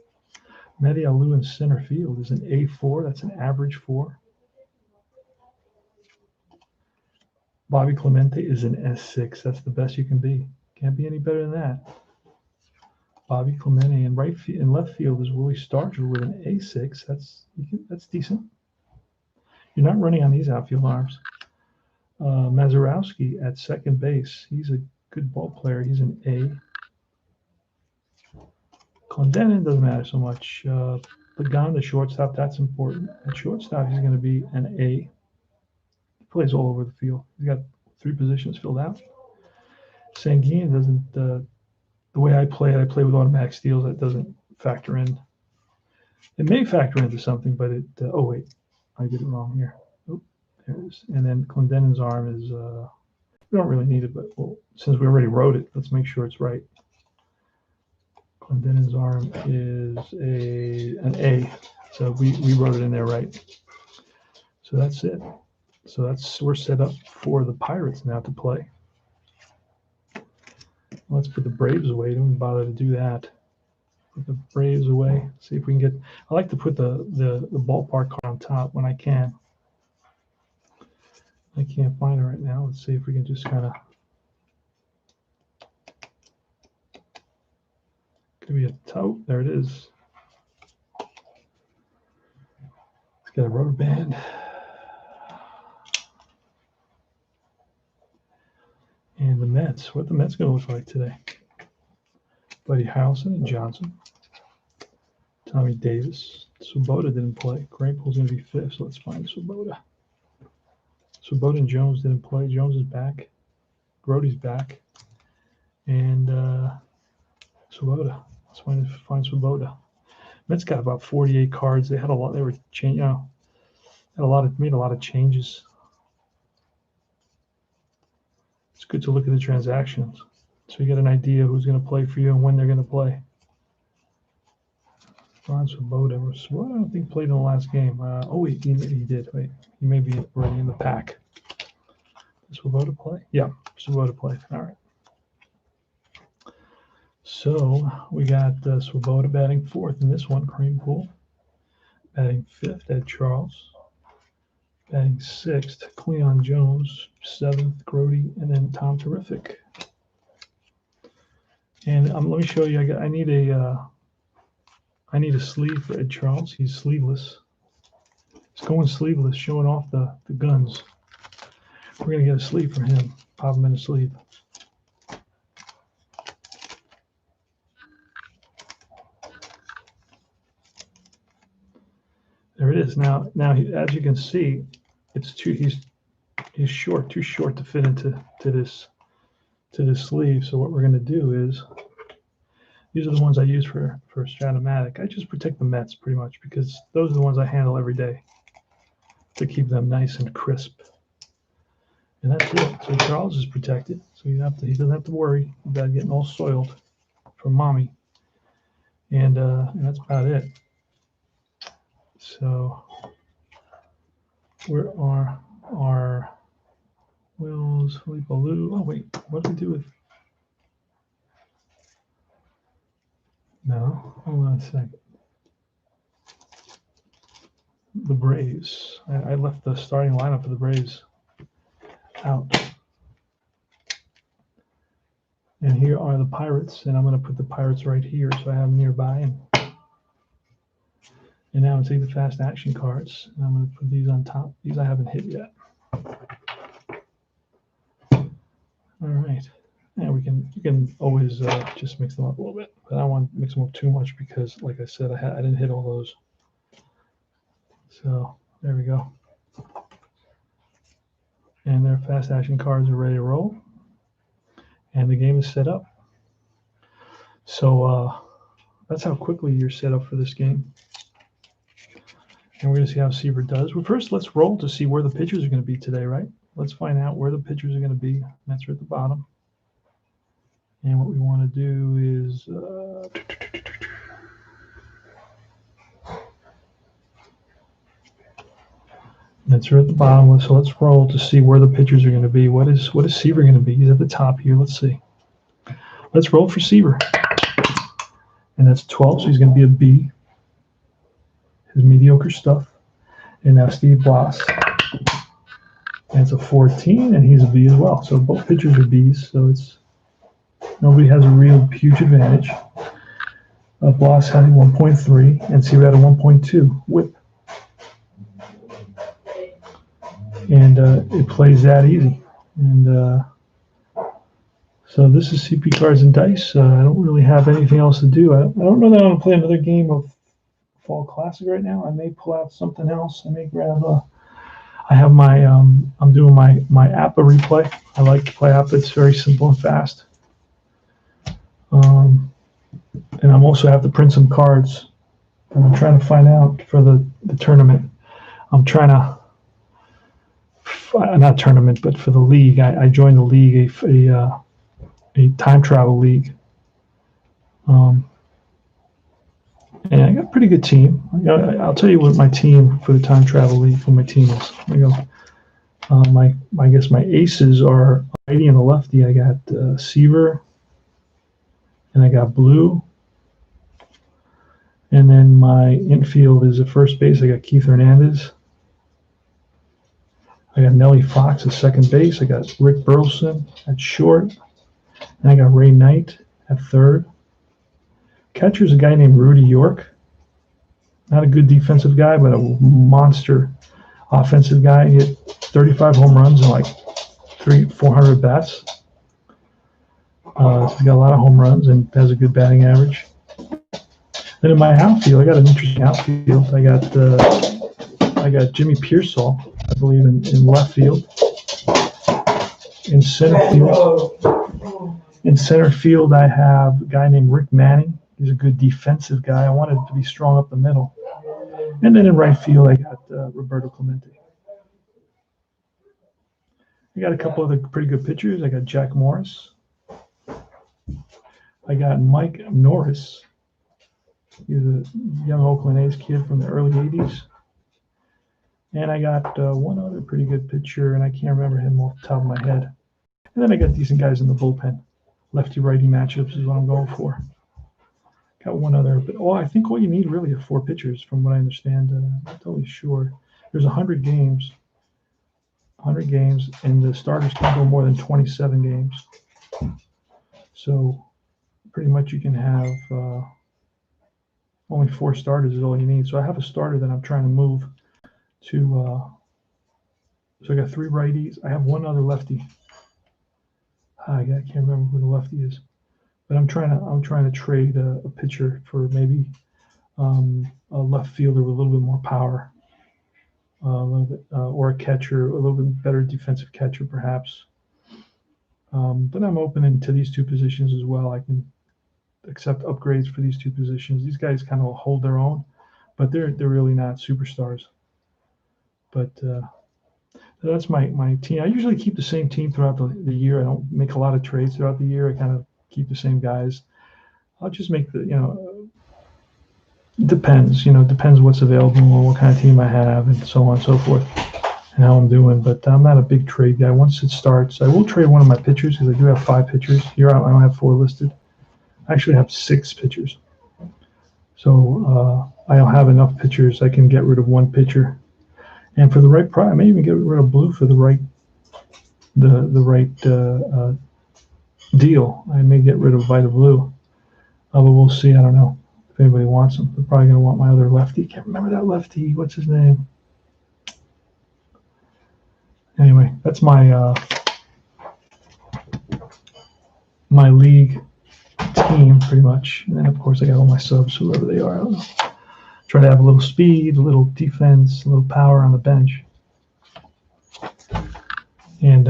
Mehdi Alou in center field is an A4. That's an average 4. Bobby Clemente is an S6. That's the best you can be. Can't be any better than that. Bobby Clemente in left field is Willie Stargell with an A6. That's decent. You're not running on these outfield arms. Mazurowski at second base. He's a good ball player. He's an A. Clendenin doesn't matter so much. Pagan, the shortstop, that's important. At shortstop, he's going to be an A. He plays all over the field. He's got 3 positions filled out. Sanguillen doesn't. The way I play with automatic steals. That doesn't factor in. It may factor into something, but it. Oh wait, I did it wrong here. Oh, there it is. And then Clendenin's arm is. We don't really need it, but since we already wrote it, let's make sure it's right. Clendenin's arm is an A. So we wrote it in there right. So that's it. So we're set up for the Pirates now to play. Let's put the Braves away. Don't bother to do that. Put the Braves away. See if we can get. I like to put the ballpark card on top when I can. I can't find it right now. Let's see if we can just kind of. Could be a toe. There it is. It's got a rubber band. And the Mets. What the Mets going to look like today? Buddy Harrelson and Johnson. Tommy Davis. Swoboda didn't play. Krahenpul's going to be fifth, so let's find Swoboda. Swoboda and Jones didn't play. Jones is back. Grody's back. And Swoboda. Let's find Swoboda. Mets got about 48 cards. They had a lot. They were changing. Made a lot of changes. It's good to look at the transactions, so you get an idea who's going to play for you and when they're going to play. Ron Swoboda. Swoboda, I don't think played in the last game. Wait, he did. Wait, he may be already in the pack. Does Swoboda play? Yeah, Swoboda played. All right. So we got Swoboda batting fourth in this one. Krahenpul batting fifth. Ed Charles batting sixth. Cleon Jones seventh. Grody, and then Tom Terrific. And let me show you. I need a sleeve for Ed Charles. He's sleeveless. He's going sleeveless, showing off the guns. We're gonna get a sleeve for him. Pop him in a sleeve. There it is. Now, as you can see, it's he's short, too short to fit into this sleeve. So what we're going to do is, these are the ones I use for Stratomatic. I just protect the Mets pretty much because those are the ones I handle every day to keep them nice and crisp. And that's it. So Charles is protected, so he doesn't have to worry about getting all soiled from mommy. And that's about it. So where are our Wills, Felipe Alou? Oh wait, what did we do with? No, hold on a second. The Braves. I left the starting lineup for the Braves out. And here are the Pirates, and I'm going to put the Pirates right here so I have them nearby. And now I'm going to take the fast action cards, and I'm going to put these on top. These I haven't hit yet. All right. And you can always just mix them up a little bit, but I don't want to mix them up too much because, like I said, I didn't hit all those. So there we go. And their fast action cards are ready to roll, and the game is set up. So that's how quickly you're set up for this game. And we're going to see how Seaver does. Well, first, let's roll to see where the pitchers are going to be today, right? Let's find out where the pitchers are going to be. Mets are at the bottom. And what we want to do is Mets are at the bottom. So let's roll to see where the pitchers are going to be. What is Seaver going to be? He's at the top here. Let's see. Let's roll for Seaver. And that's 12, so he's going to be a B. His mediocre stuff. And now Steve Blass. And it's a 14, and he's a B as well. So both pitchers are Bs, so nobody has a real huge advantage. Blass had a 1.3, and Seaver had a 1.2 whip. And it plays that easy. And so this is CP Cards and Dice. I don't really have anything else to do. I don't know that I want to play another game of Fall Classic right now. I may pull out something else. I may grab I have my I'm doing my APBA replay. I like to play APBA. It's very simple and fast. And I'm also have to print some cards. And I'm trying to find out for the tournament. I'm trying to not tournament, but for the league. I joined the league, a time travel league. And I got a pretty good team. I'll tell you what my team for the Time Travel League, for my team is. There you go. I guess my aces are righty and a lefty. I got Seaver, and I got Blue. And then my infield is at first base. I got Keith Hernandez. I got Nellie Fox at second base. I got Rick Burleson at short. And I got Ray Knight at third. Catcher's a guy named Rudy York. Not a good defensive guy, but a monster offensive guy. He hit 35 home runs and like 400 bats. So he got a lot of home runs and has a good batting average. Then in my outfield, I got an interesting outfield. I got Jimmy Pearsall, I believe, in left field. In center field, I have a guy named Rick Manning. He's a good defensive guy. I wanted to be strong up the middle. And then in right field, I got Roberto Clemente. I got a couple other pretty good pitchers. I got Jack Morris. I got Mike Norris. He's a young Oakland A's kid from the early 80s. And I got one other pretty good pitcher, and I can't remember him off the top of my head. And then I got decent guys in the bullpen. Lefty-righty matchups is what I'm going for. Got one other, but I think all you need really are 4 pitchers, from what I understand. I'm not totally sure. There's 100 games. 100 games, and the starters can't go more than 27 games. So pretty much you can have only 4 starters is all you need. So I have a starter that I'm trying to move to. So I got 3 righties. I have one other lefty. I can't remember who the lefty is. But I'm trying to trade a pitcher for maybe a left fielder with a little bit more power, a little bit, or a catcher, a little bit better defensive catcher perhaps. But I'm open to these 2 positions as well. I can accept upgrades for these 2 positions. These guys kind of hold their own, but they're really not superstars. But that's my team. I usually keep the same team throughout the year. I don't make a lot of trades throughout the year. I kind of keep the same guys. I'll just make depends what's available and what kind of team I have and so on and so forth and how I'm doing. But I'm not a big trade guy. Once it starts, I will trade one of my pitchers because I do have 5 pitchers. Here I don't have 4 listed. I actually have 6 pitchers. So I'll have enough pitchers. I can get rid of 1 pitcher. And for the right price, I may even get rid of Blue for the right deal. I may get rid of Vita Blue, but we'll see. I don't know if anybody wants him. They're probably going to want my other lefty. Can't remember that lefty. What's his name? Anyway, that's my my league team pretty much. And then of course I got all my subs, whoever they are. I don't know. Try to have a little speed, a little defense, a little power on the bench, and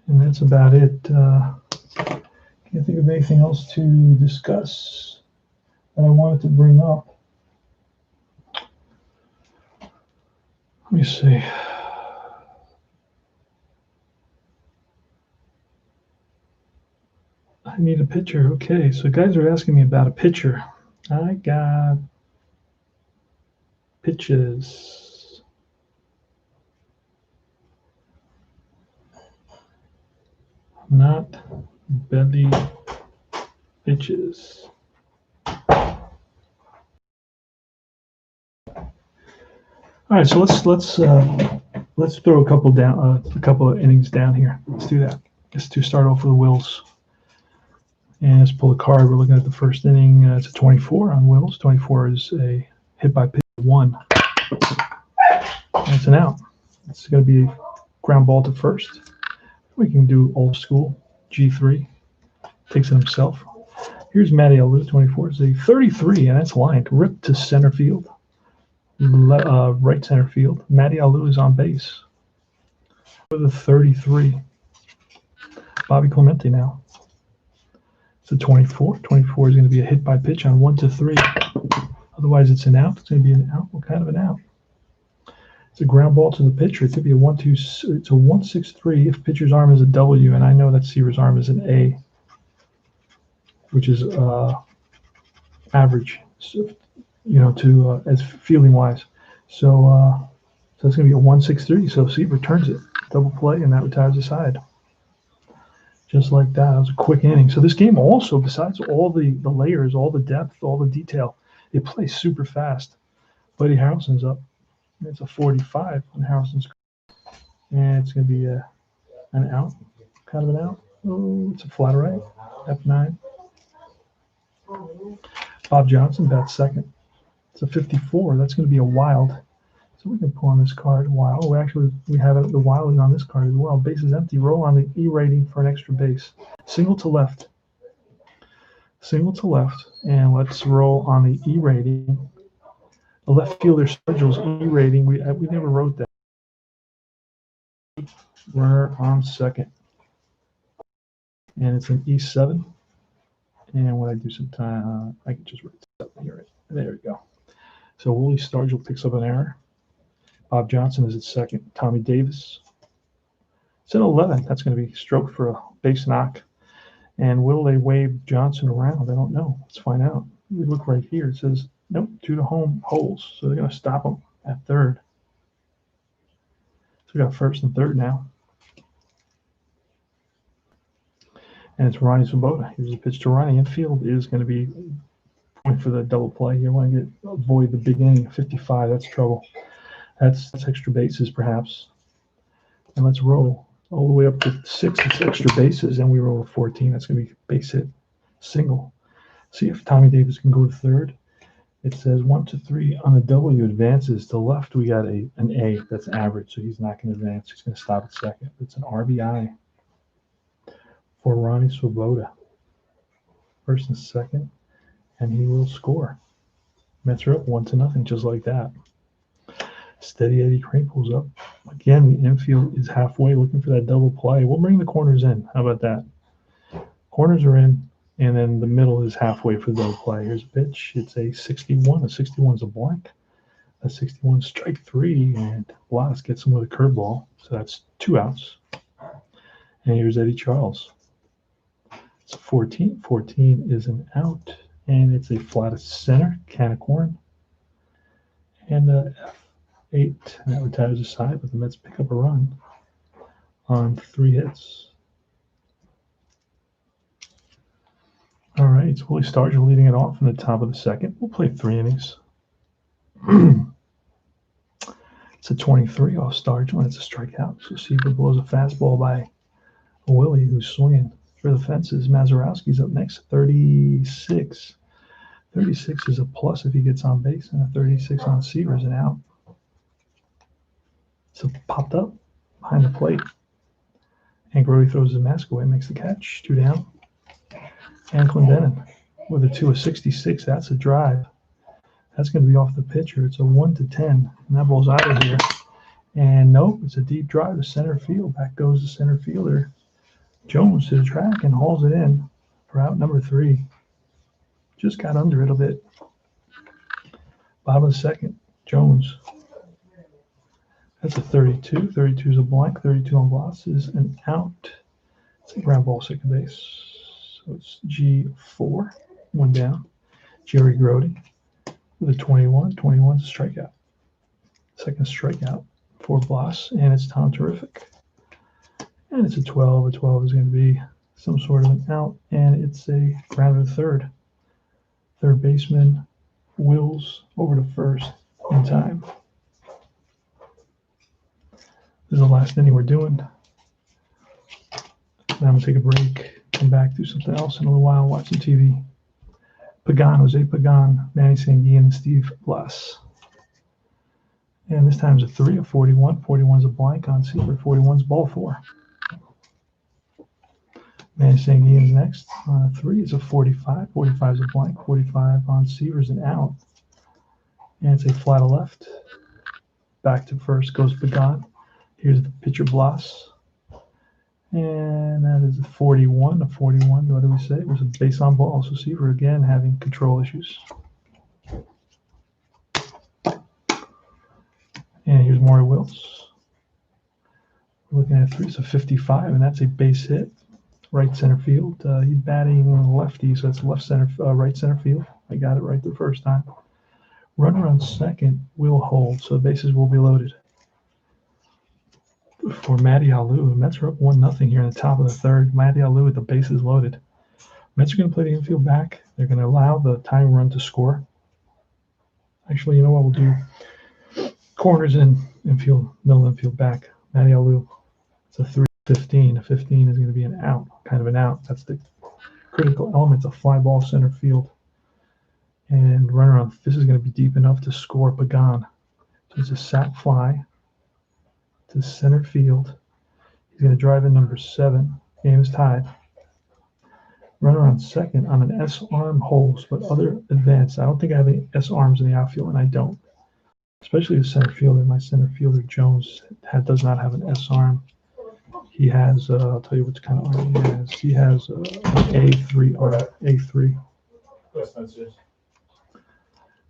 that's about it. Can't think of anything else to discuss that I wanted to bring up. Let me see. I need a pitcher. Okay, so guys are asking me about a pitcher. I got pitches. Not belly pitches. All right, so let's throw a couple of innings down here. Let's do that. Just to start off with the Wills. And let's pull a card. We're looking at the first inning. It's a 24 on Wills. 24 is a hit by pitch 1. And it's an out. It's going to be a ground ball to first. We can do old school. G3. Takes it himself. Here's Matty Alou. 24 is a 33, and that's lined. Ripped to center field. Right center field. Matty Alou is on base. With a 33. Bobby Clemente now. It's a 24. 24 is going to be a hit by pitch on 1-3. Otherwise, it's an out. It's going to be an out. What kind of an out? It's a ground ball to the pitcher. It could be a 1-2. It's a 1-6-3 if pitcher's arm is a W, and I know that Seaver's arm is an A. which is average, so, to as fielding wise. So it's going to be a 163. So Seaver returns it, double play, and that retires the side. Just like that. It was a quick inning. So this game also, besides all the layers, all the depth, all the detail, it plays super fast. Buddy Harrelson's up. It's a 45 on Harrelson's. And it's going to be an out, kind of an out. Oh, it's a flat right, F9. Bob Johnson bats second. It's a 54. That's going to be a wild. So we can pull on this card wild. We have it, the wild is on this card as well. Base is empty. Roll on the E rating for an extra base. Single to left. Single to left. And let's roll on the E rating. The left fielder Sturgill's E rating. We never wrote that. Runner on second. And it's an E7. And when I do some time, I can just write 7 here. Right? There we go. So Willie Stargell picks up an error. Bob Johnson is at second. Tommy Davis. It's an 11. That's going to be stroked for a base knock. And will they wave Johnson around? I don't know. Let's find out. We look right here. It says, nope, 2 to home holes. So they're going to stop him at third. So we got first and third now. And it's Ronnie Swoboda. Here's the pitch to Ronnie. Infield is going to be going for the double play. You want to avoid the big inning. 55. That's trouble. That's extra bases, perhaps. And let's roll all the way up to 6. It's extra bases, and we roll a 14. That's going to be base hit, single. See if Tommy Davis can go to third. It says 1 to 3 on the W advances. To left, we got an A. That's average, so he's not going to advance. He's going to stop at second. It's an RBI for Ronnie Swoboda. First and second, and he will score. Mets are up 1-0, just like that. Steady Eddie Crinkle's up. Again, the infield is halfway looking for that double play. We'll bring the corners in. How about that? Corners are in, and then the middle is halfway for the double play. Here's a pitch. It's a 61. A 61 is a blank. A 61 strike 3, and Blas gets him with a curveball. So that's 2 outs. And here's Eddie Charles. It's a 14. 14 is an out, and it's a flat center, can of corn. And F8, and that retires the side, but the Mets pick up a run on 3 hits. All right, it's Willie Stargell leading it off in the top of the second. We'll play 3 innings. It's a 23 off Stargell, and it's a strikeout. So Seaver blows a fastball by Willie, who's swinging for the fences. Mazurowski's up next, 36. 36 is a plus if he gets on base, and a 36 on Seaver is an out. So popped up behind the plate. And Grody throws his mask away, makes the catch. 2 down. And Clendenon with a 2 of 66. That's a drive. That's going to be off the pitcher. It's a 1-10. And that ball's out of here. And nope, it's a deep drive to center field. Back goes the center fielder. Jones to the track and hauls it in for out number 3. Just got under it a bit. Bottom of the second. Jones. That's a 32. 32 is a blank. 32 on Blas is an out. It's a ground ball second base. So it's G4. 1 down. Jerry Grody with a 21. 21 is a strikeout. Second strikeout for Blas. And it's Tom Terrific. And it's a 12. A 12 is going to be some sort of an out. And it's a ground to third. Third baseman Wills over to first in time. This is the last inning we're doing. Now I'm going to take a break, come back, do something else in a little while, watch some TV. Pagan, Jose Pagan, Manny Sanguillen, and Steve Blas. And this time's a 3 of 41. 41's a blank on Seaver. 41's ball 4. Manny Sanguillen's next. 3 is a 45. 45 is a blank. 45 on Seaver's an out. And it's a fly to left. Back to first goes Pagan. Here's the pitcher Blas. And that is a 41. A 41, what do we say? It was a base on ball. So Seaver again having control issues. And here's Maury Wills. We're looking at 3. It's a 55, and that's a base hit right center field. He's batting lefty, so that's left center, right center field. I got it right the first time. Runner on second will hold, so the bases will be loaded. For Matty Alou, Mets are up 1-0 here in the top of the third. Matty Alou with the bases loaded. Mets are going to play the infield back. They're going to allow the tying run to score. Actually, you know what we'll do? Corners in infield, middle infield back. Matty Alou. It's a 3-15. A 15 is going to be an out, kind of an out. That's the critical element. It's a fly ball center field. And runner on. This is going to be deep enough to score Pagan. So it's a sac fly to center field. He's going to drive in number 7. Game is tied. Runner on second on an S-arm holds, but other advanced. I don't think I have any S-arms in the outfield, and I don't. Especially the center fielder. My center fielder, Jones, does not have an S-arm. He has, I'll tell you what kind of arm he has. He has an A3 arm, A3.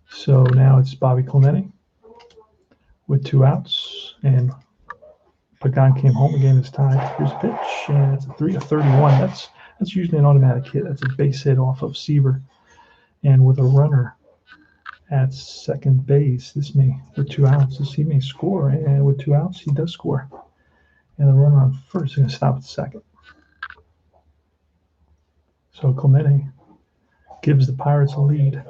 So now it's Bobby Clemente with 2 outs, and Pagan came home. The game is tied. Here's a pitch, and it's a 3-31. That's usually an automatic hit. That's a base hit off of Seaver. And with a runner at second base, with 2 outs, he may score. And with 2 outs, he does score. And the runner on first is going to stop at second. So Clemente gives the Pirates a lead.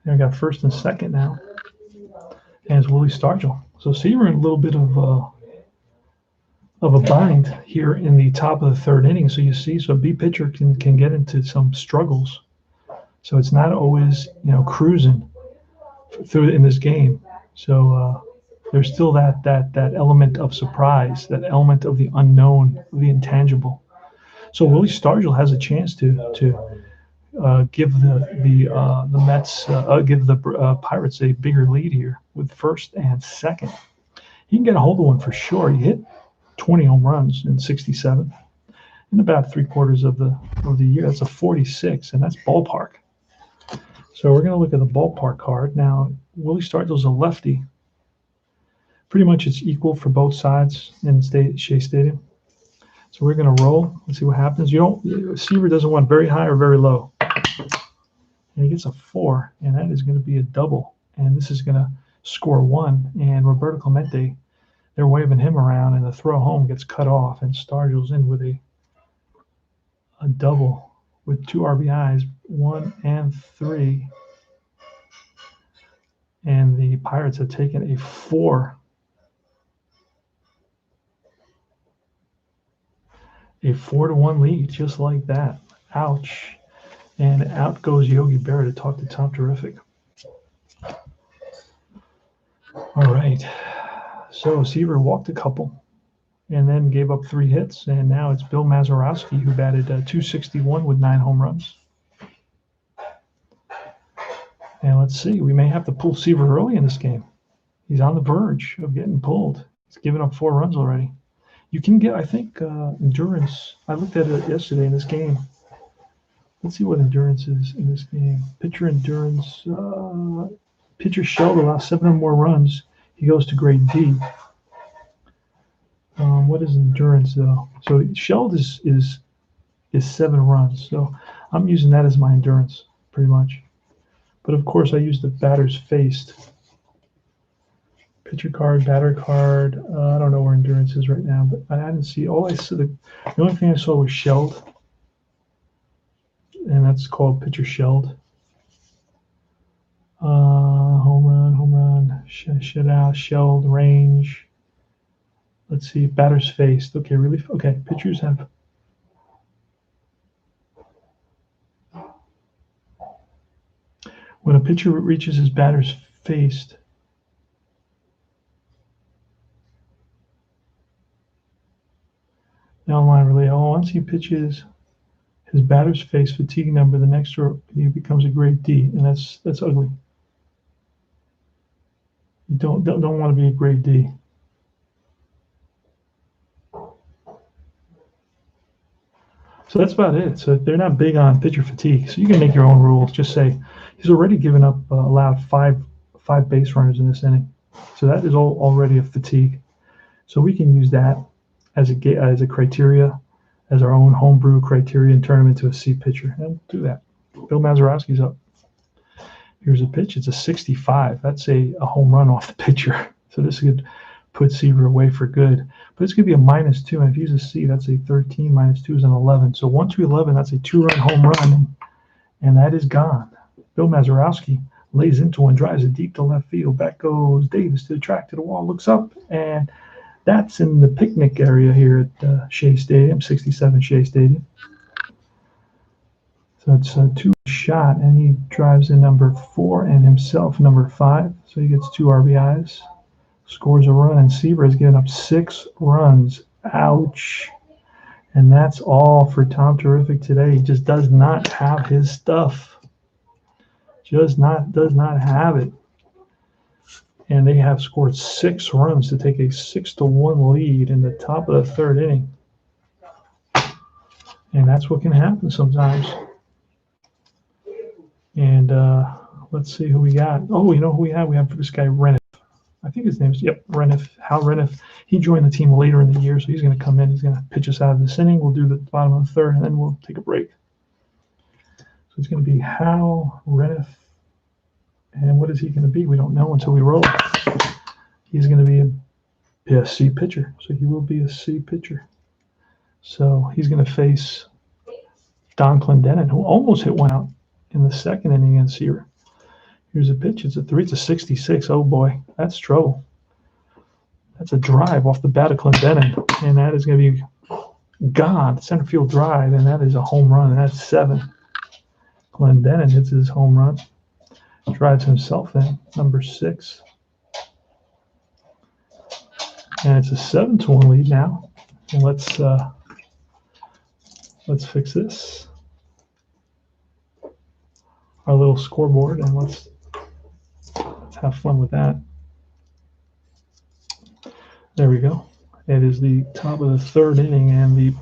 And we got first and second now. And it's Willie Stargell. So Seaver in a little bit of a bind here in the top of the third inning. So you see, so a B pitcher can get into some struggles. So it's not always, cruising through in this game. So there's still that element of surprise, that element of the unknown, the intangible. So Willie Stargell has a chance to give the Mets, give the Pirates a bigger lead here with first and second. He can get a hold of one for sure. He hit 20 home runs in 67 in about 3/4 of the year. That's a 46, and that's ballpark. So we're going to look at the ballpark card. Now, Willie Stargell's a lefty. Pretty much it's equal for both sides in Shea Stadium. So we're going to roll. Let's see what happens. Seaver doesn't want very high or very low. And he gets a 4, and that is going to be a double. And this is going to score 1. And Roberto Clemente, they're waving him around, and the throw home gets cut off. And Stargell's in with a double with 2 RBIs, 1 and 3. And the Pirates have taken a 4. A 4-1 lead, just like that. Ouch. And out goes Yogi Berra to talk to Tom Terrific. All right. So Seaver walked a couple and then gave up 3 hits. And now it's Bill Mazeroski, who batted .261 with 9 home runs. And let's see. We may have to pull Seaver early in this game. He's on the verge of getting pulled. He's given up 4 runs already. You can get, I think, endurance. I looked at it yesterday in this game. Let's see what endurance is in this game. Pitcher endurance. Pitcher shelled allows 7 or more runs. He goes to grade D. What is endurance though? So shelled is 7 runs. So I'm using that as my endurance pretty much. But of course I use the batters faced. Pitcher card, batter card. I don't know where endurance is right now, but I didn't see. The only thing I saw was shelled, and that's called pitcher shelled. Home run, shutout, shelled, range. Let's see, batters faced. Okay, relief. Okay, pitchers have. When a pitcher reaches his batters faced. Downline relay. Once he pitches his batter's face fatigue number, the next row he becomes a grade D, and that's ugly. You don't want to be a grade D. So that's about it. So they're not big on pitcher fatigue. So you can make your own rules. Just say he's already given up allowed five base runners in this inning. So that is already a fatigue. So we can use that as a criteria, as our own homebrew criteria, and turn him into a C pitcher. And we'll do that. Bill Mazeroski's up. Here's a pitch. It's a 65. That's a home run off the pitcher. So this could put Seaver away for good. But it's going to be a -2. And if he's a C, that's a 13. -2 is an 11. So 1 to 11, that's a 2-run home run. And that is gone. Bill Mazeroski lays into one, drives it deep to left field. Back goes Davis to the track, to the wall, looks up, and that's in the picnic area here at Shea Stadium, 67 Shea Stadium. So it's a 2-shot, and he drives in number 4 and himself number 5. So he gets 2 RBIs, scores a run, and Seaver has given up 6 runs. Ouch. And that's all for Tom Terrific today. He just does not have his stuff. Does not have it. And they have scored 6 runs to take a 6-1 lead in the top of the 3rd inning. And that's what can happen sometimes. And let's see who we got. Oh, you know who we have? We have this guy, Reniff. I think his name's, Reniff, Hal Reniff. He joined the team later in the year, so he's going to come in. He's going to pitch us out of this inning. We'll do the bottom of the 3rd, and then we'll take a break. So it's going to be Hal Reniff. And what is he going to be? We don't know until we roll. He's going to be a C pitcher. So he will be a C pitcher. So he's going to face Don Clendenin, who almost hit one out in the 2nd inning against Seaver. Here's a pitch. It's a 3. It's a 66. Oh, boy. That's trouble. That's a drive off the bat of Clendenin. And that is going to be gone. Center field drive. And that is a home run. And that's 7. Clendenin hits his home run. Drives himself in, number 6. And it's a 7-1 lead now. And let's fix this. Our little scoreboard, and let's have fun with that. There we go. It is the top of the 3rd inning, and the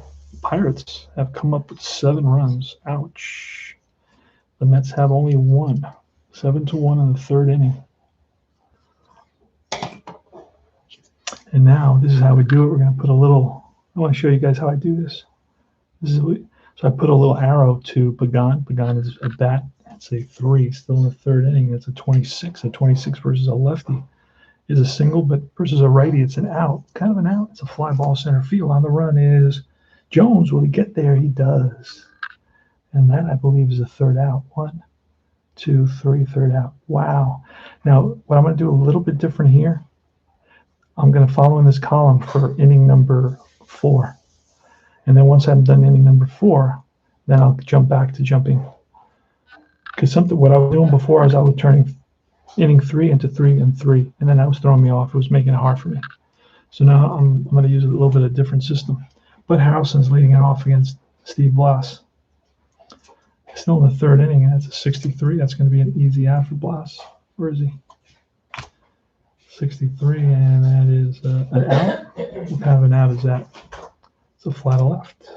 Pirates have come up with 7 runs. Ouch. The Mets have only 1. 7-1 in the 3rd inning. And now this is how we do it. We're going to put a little, I want to show you guys how I do this. So I put a little arrow to Pagan. Pagan is a bat. It's a 3, still in the 3rd inning. It's a 26. A 26 versus a lefty is a single, but versus a righty, it's an out. Kind of an out. It's a fly ball center field. On the run is Jones. Will he get there? He does. And that, I believe, is a 3rd out. 1, 2, 3, 3rd out. Wow. Now, what I'm going to do a little bit different here, I'm going to follow in this column for inning number 4. And then once I'm done inning number 4, then I'll jump back to jumping. Because what I was doing before is I was turning inning 3 into 3 and 3. And then that was throwing me off. It was making it hard for me. So now I'm going to use a little bit of a different system. But Harrelson's leading it off against Steve Blas. Still in the 3rd inning, and that's a 63. That's going to be an easy out for Blas. Where is he? 63, and that is an out. What kind of an out is that? It's a fly to left.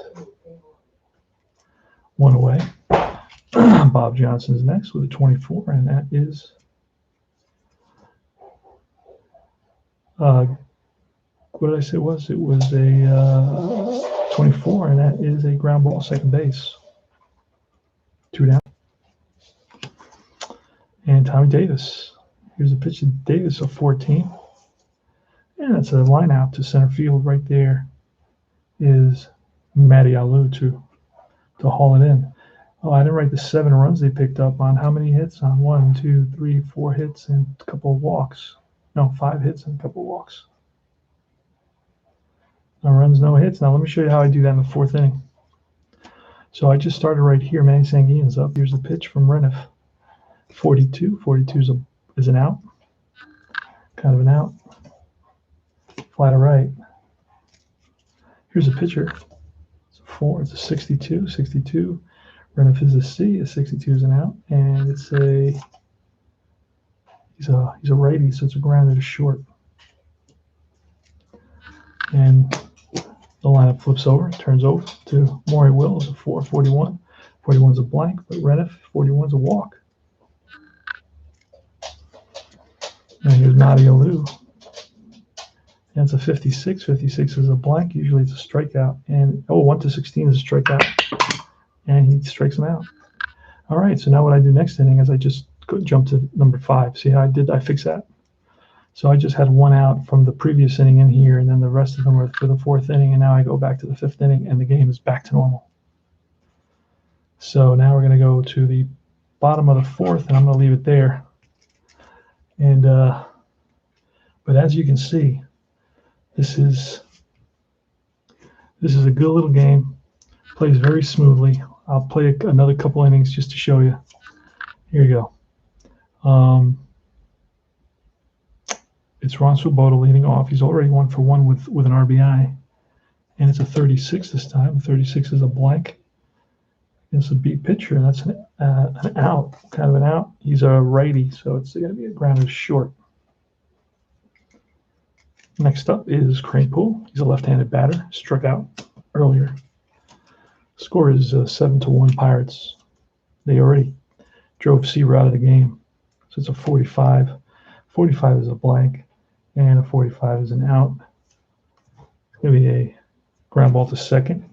1 away. Bob Johnson's next with a 24, and that is what did I say it was? It was a 24, and that is a ground ball, second base. 2 down. And Tommy Davis. Here's a pitch to Davis of 14. And that's a line out to center field right there is Matty Alou to haul it in. Oh, I didn't write the 7 runs they picked up on how many hits? On 1, 2, 3, 4 hits and a couple of walks. No, 5 hits and a couple of walks. No runs, no hits. Now let me show you how I do that in the 4th inning. So I just started right here. Manny Sanguin's up. Here's the pitch from Reniff. 42. 42 is an out. Kind of an out. Fly to right. Here's a pitcher. It's a 4. It's a 62. 62. Reniff is a C. A 62 is an out. And it's he's a righty, so it's a grounder to short. And the lineup flips over, turns over to Maury Wills, a 4, 41. 41's a blank, but Reniff, 41's a walk. And here's Matty Alou. And it's a 56. 56 is a blank. Usually it's a strikeout. And 1 to 16 is a strikeout. And he strikes him out. All right, so now what I do next inning is I just jump to number 5. See how I did? I fix that. So I just had 1 out from the previous inning in here, and then the rest of them were for the 4th inning, and now I go back to the 5th inning, and the game is back to normal. So now we're going to go to the bottom of the 4th, and I'm going to leave it there. And but as you can see, this is a good little game. Plays very smoothly. I'll play another couple innings just to show you. Here you go. It's Ron Swoboda leading off. He's already 1 for 1 with an RBI, and it's a 36 this time. 36 is a blank. It's a beat pitcher, and that's an out, kind of an out. He's a righty, so it's going to be a grounded short. Next up is Kranepool. He's a left-handed batter, struck out earlier. Score is 7-1 Pirates. They already drove Seaver out of the game, so it's a 45. 45 is a blank, and a 45 is an out. It's going to be a ground ball to second.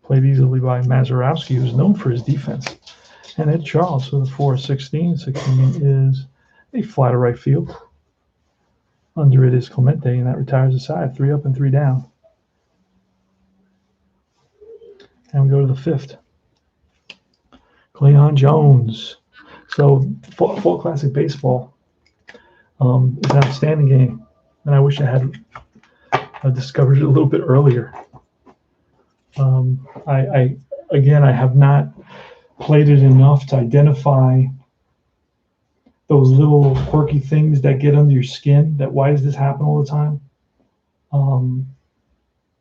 Played easily by Mazeroski, who's known for his defense. And Ed Charles for the 4-16. 16 is a fly to right field. Under it is Clemente, and that retires the side. 3 up and 3 down. And we go to the 5th. Cleon Jones. So Fall Classic Baseball is an outstanding game, and I wish I had discovered it a little bit earlier. I have not played it enough to identify those little quirky things that get under your skin. That why does this happen all the time?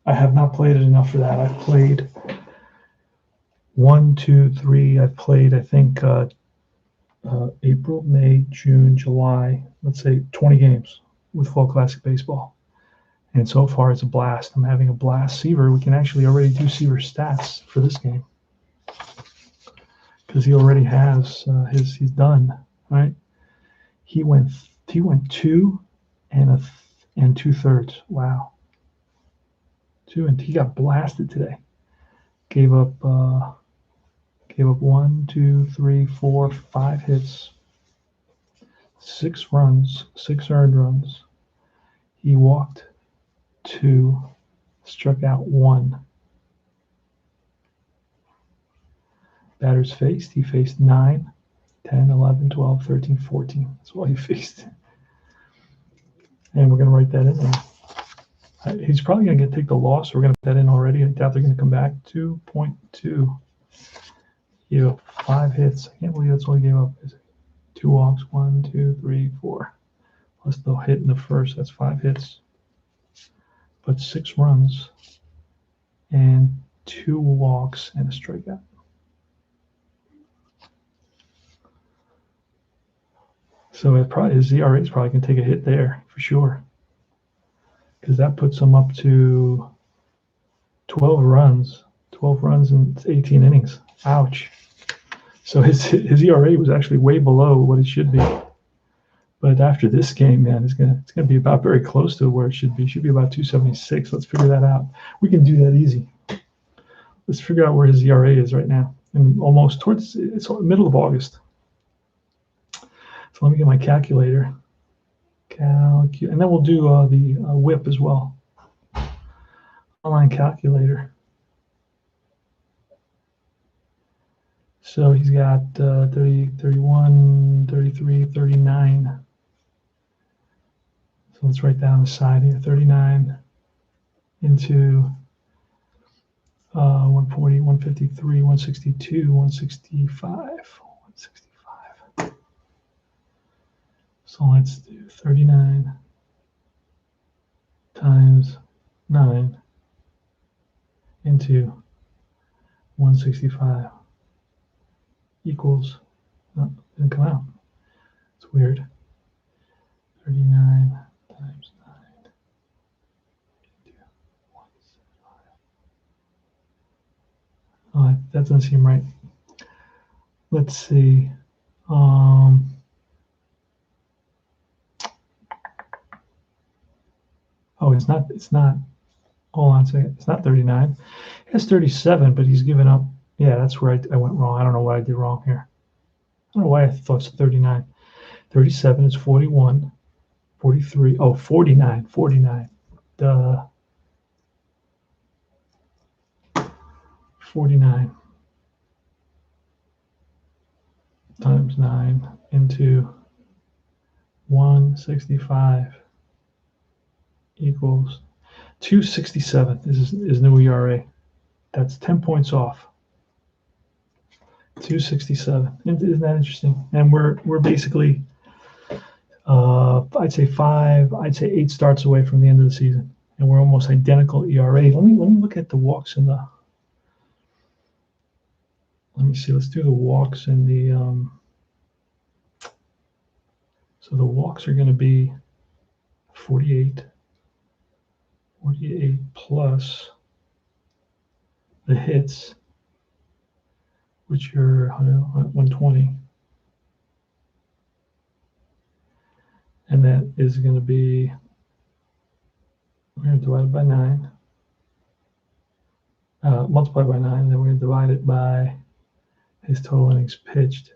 I have not played it enough for that. I've played 1, 2, 3. I've played, I think, April, May, June, July. Let's say 20 games with Fall Classic Baseball. And so far, it's a blast. I'm having a blast. Seaver, we can actually already do Seaver stats for this game because he already has he's done, right? He went 2 and 2/3. Wow. 2 and he got blasted today. Gave up 1, 2, 3, 4, 5 hits, 6 runs, 6 earned runs. He walked 2, struck out 1. Batters faced, he faced 9, 10, 11, 12, 13, 14. That's all he faced. And we're going to write that in there. He's probably going to take the loss. We're going to put that in already. I doubt they're going to come back. 2.2. He gave up 5 hits. I can't believe that's all he gave up. 2 walks, 1, 2, 3, 4. Plus the hit in the first, that's 5 hits. But 6 runs and 2 walks and a strikeout. So his ERA is probably going to take a hit there for sure, because that puts him up to 12 runs in 18 innings. Ouch. So his ERA was actually way below what it should be. But after this game, man, it's gonna be about very close to where it should be. It should be about 276. Let's figure that out. We can do that easy. Let's figure out where his ERA is right now, and almost towards it's middle of August. So let me get my calculator. And then we'll do the whip as well. Online calculator. So he's got 30, 31, 33, 39. So let's write down the side here. 39 into 140, 153, 162, 165, 165. So let's do 39 times 9 into 165 equals, oh, didn't come out. It's weird. 39 times 9 into 165. Oh, that doesn't seem right. Let's see. It's not. Hold on a second. It's not 39. It has 37, but he's given up. Yeah, that's where I went wrong. I don't know what I did wrong here. I don't know why I thought it's 39. 37 is 41. 43. Oh, 49. 49. Duh. 49 times 9 into 165 equals 267 is his new ERA. That's 10 points off. 267. Isn't that interesting? And we're basically I'd say 8 starts away from the end of the season, and we're almost identical ERA. Let me look at the walks in the. Let me see. Let's do the walks in the. So the walks are going to be 48 plus the hits, which are 120. And that is going to be, we're going to divide it by 9, multiply by 9, and then we're going to divide it by his total innings pitched,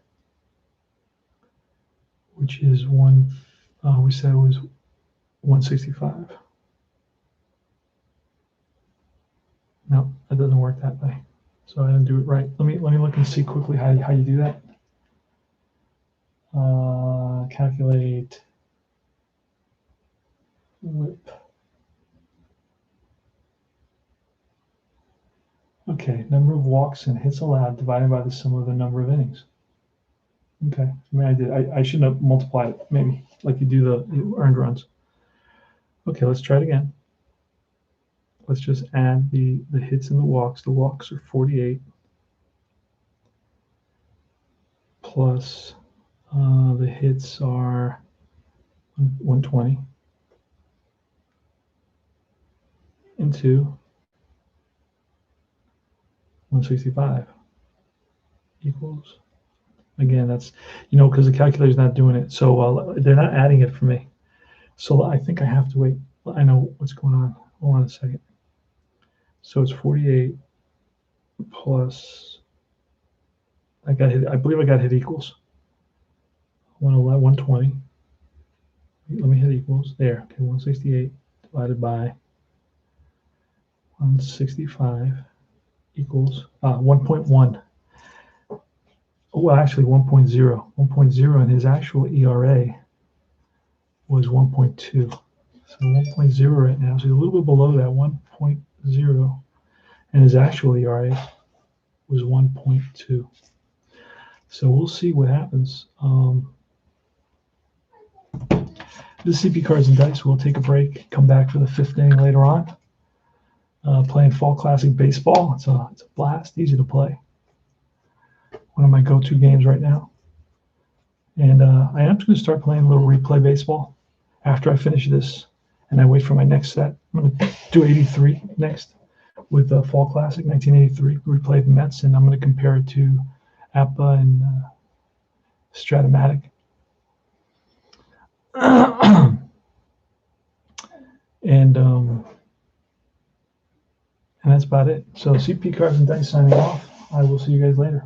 which is we said it was 165. No, that doesn't work that way. So I didn't do it right. Let me look and see quickly how you do that. Calculate whip. Okay, number of walks and hits allowed divided by the sum of the number of innings. Okay, I mean I shouldn't have multiplied it, maybe, like you do the earned runs. Okay, let's try it again. Let's just add the hits and the walks. The walks are 48 plus the hits are 120 into 165 equals, again, that's, because the calculator's not doing it, so they're not adding it for me. So I think I have to wait. I know what's going on. Hold on a second. So it's 48 plus, I believe I got hit equals 120. Let me hit equals there. Okay, 168 divided by 165 equals 1.1. Well, actually 1.0. 1.0, and his actual ERA was 1.2. So 1.0 right now. So he's a little bit below that 1.0, and his actual ERA was 1.2. So we'll see what happens. This is CP Cards and Dice. We'll take a break, come back for the 5th inning later on. Playing Fall Classic Baseball. It's a blast, easy to play. One of my go-to games right now. And I am going to start playing a little replay baseball after I finish this, and I wait for my next set. I'm going to do 83 next with the Fall Classic 1983. We played the Mets, and I'm going to compare it to APBA and Stratomatic. And that's about it. So CP Cards and Dice signing off. I will see you guys later.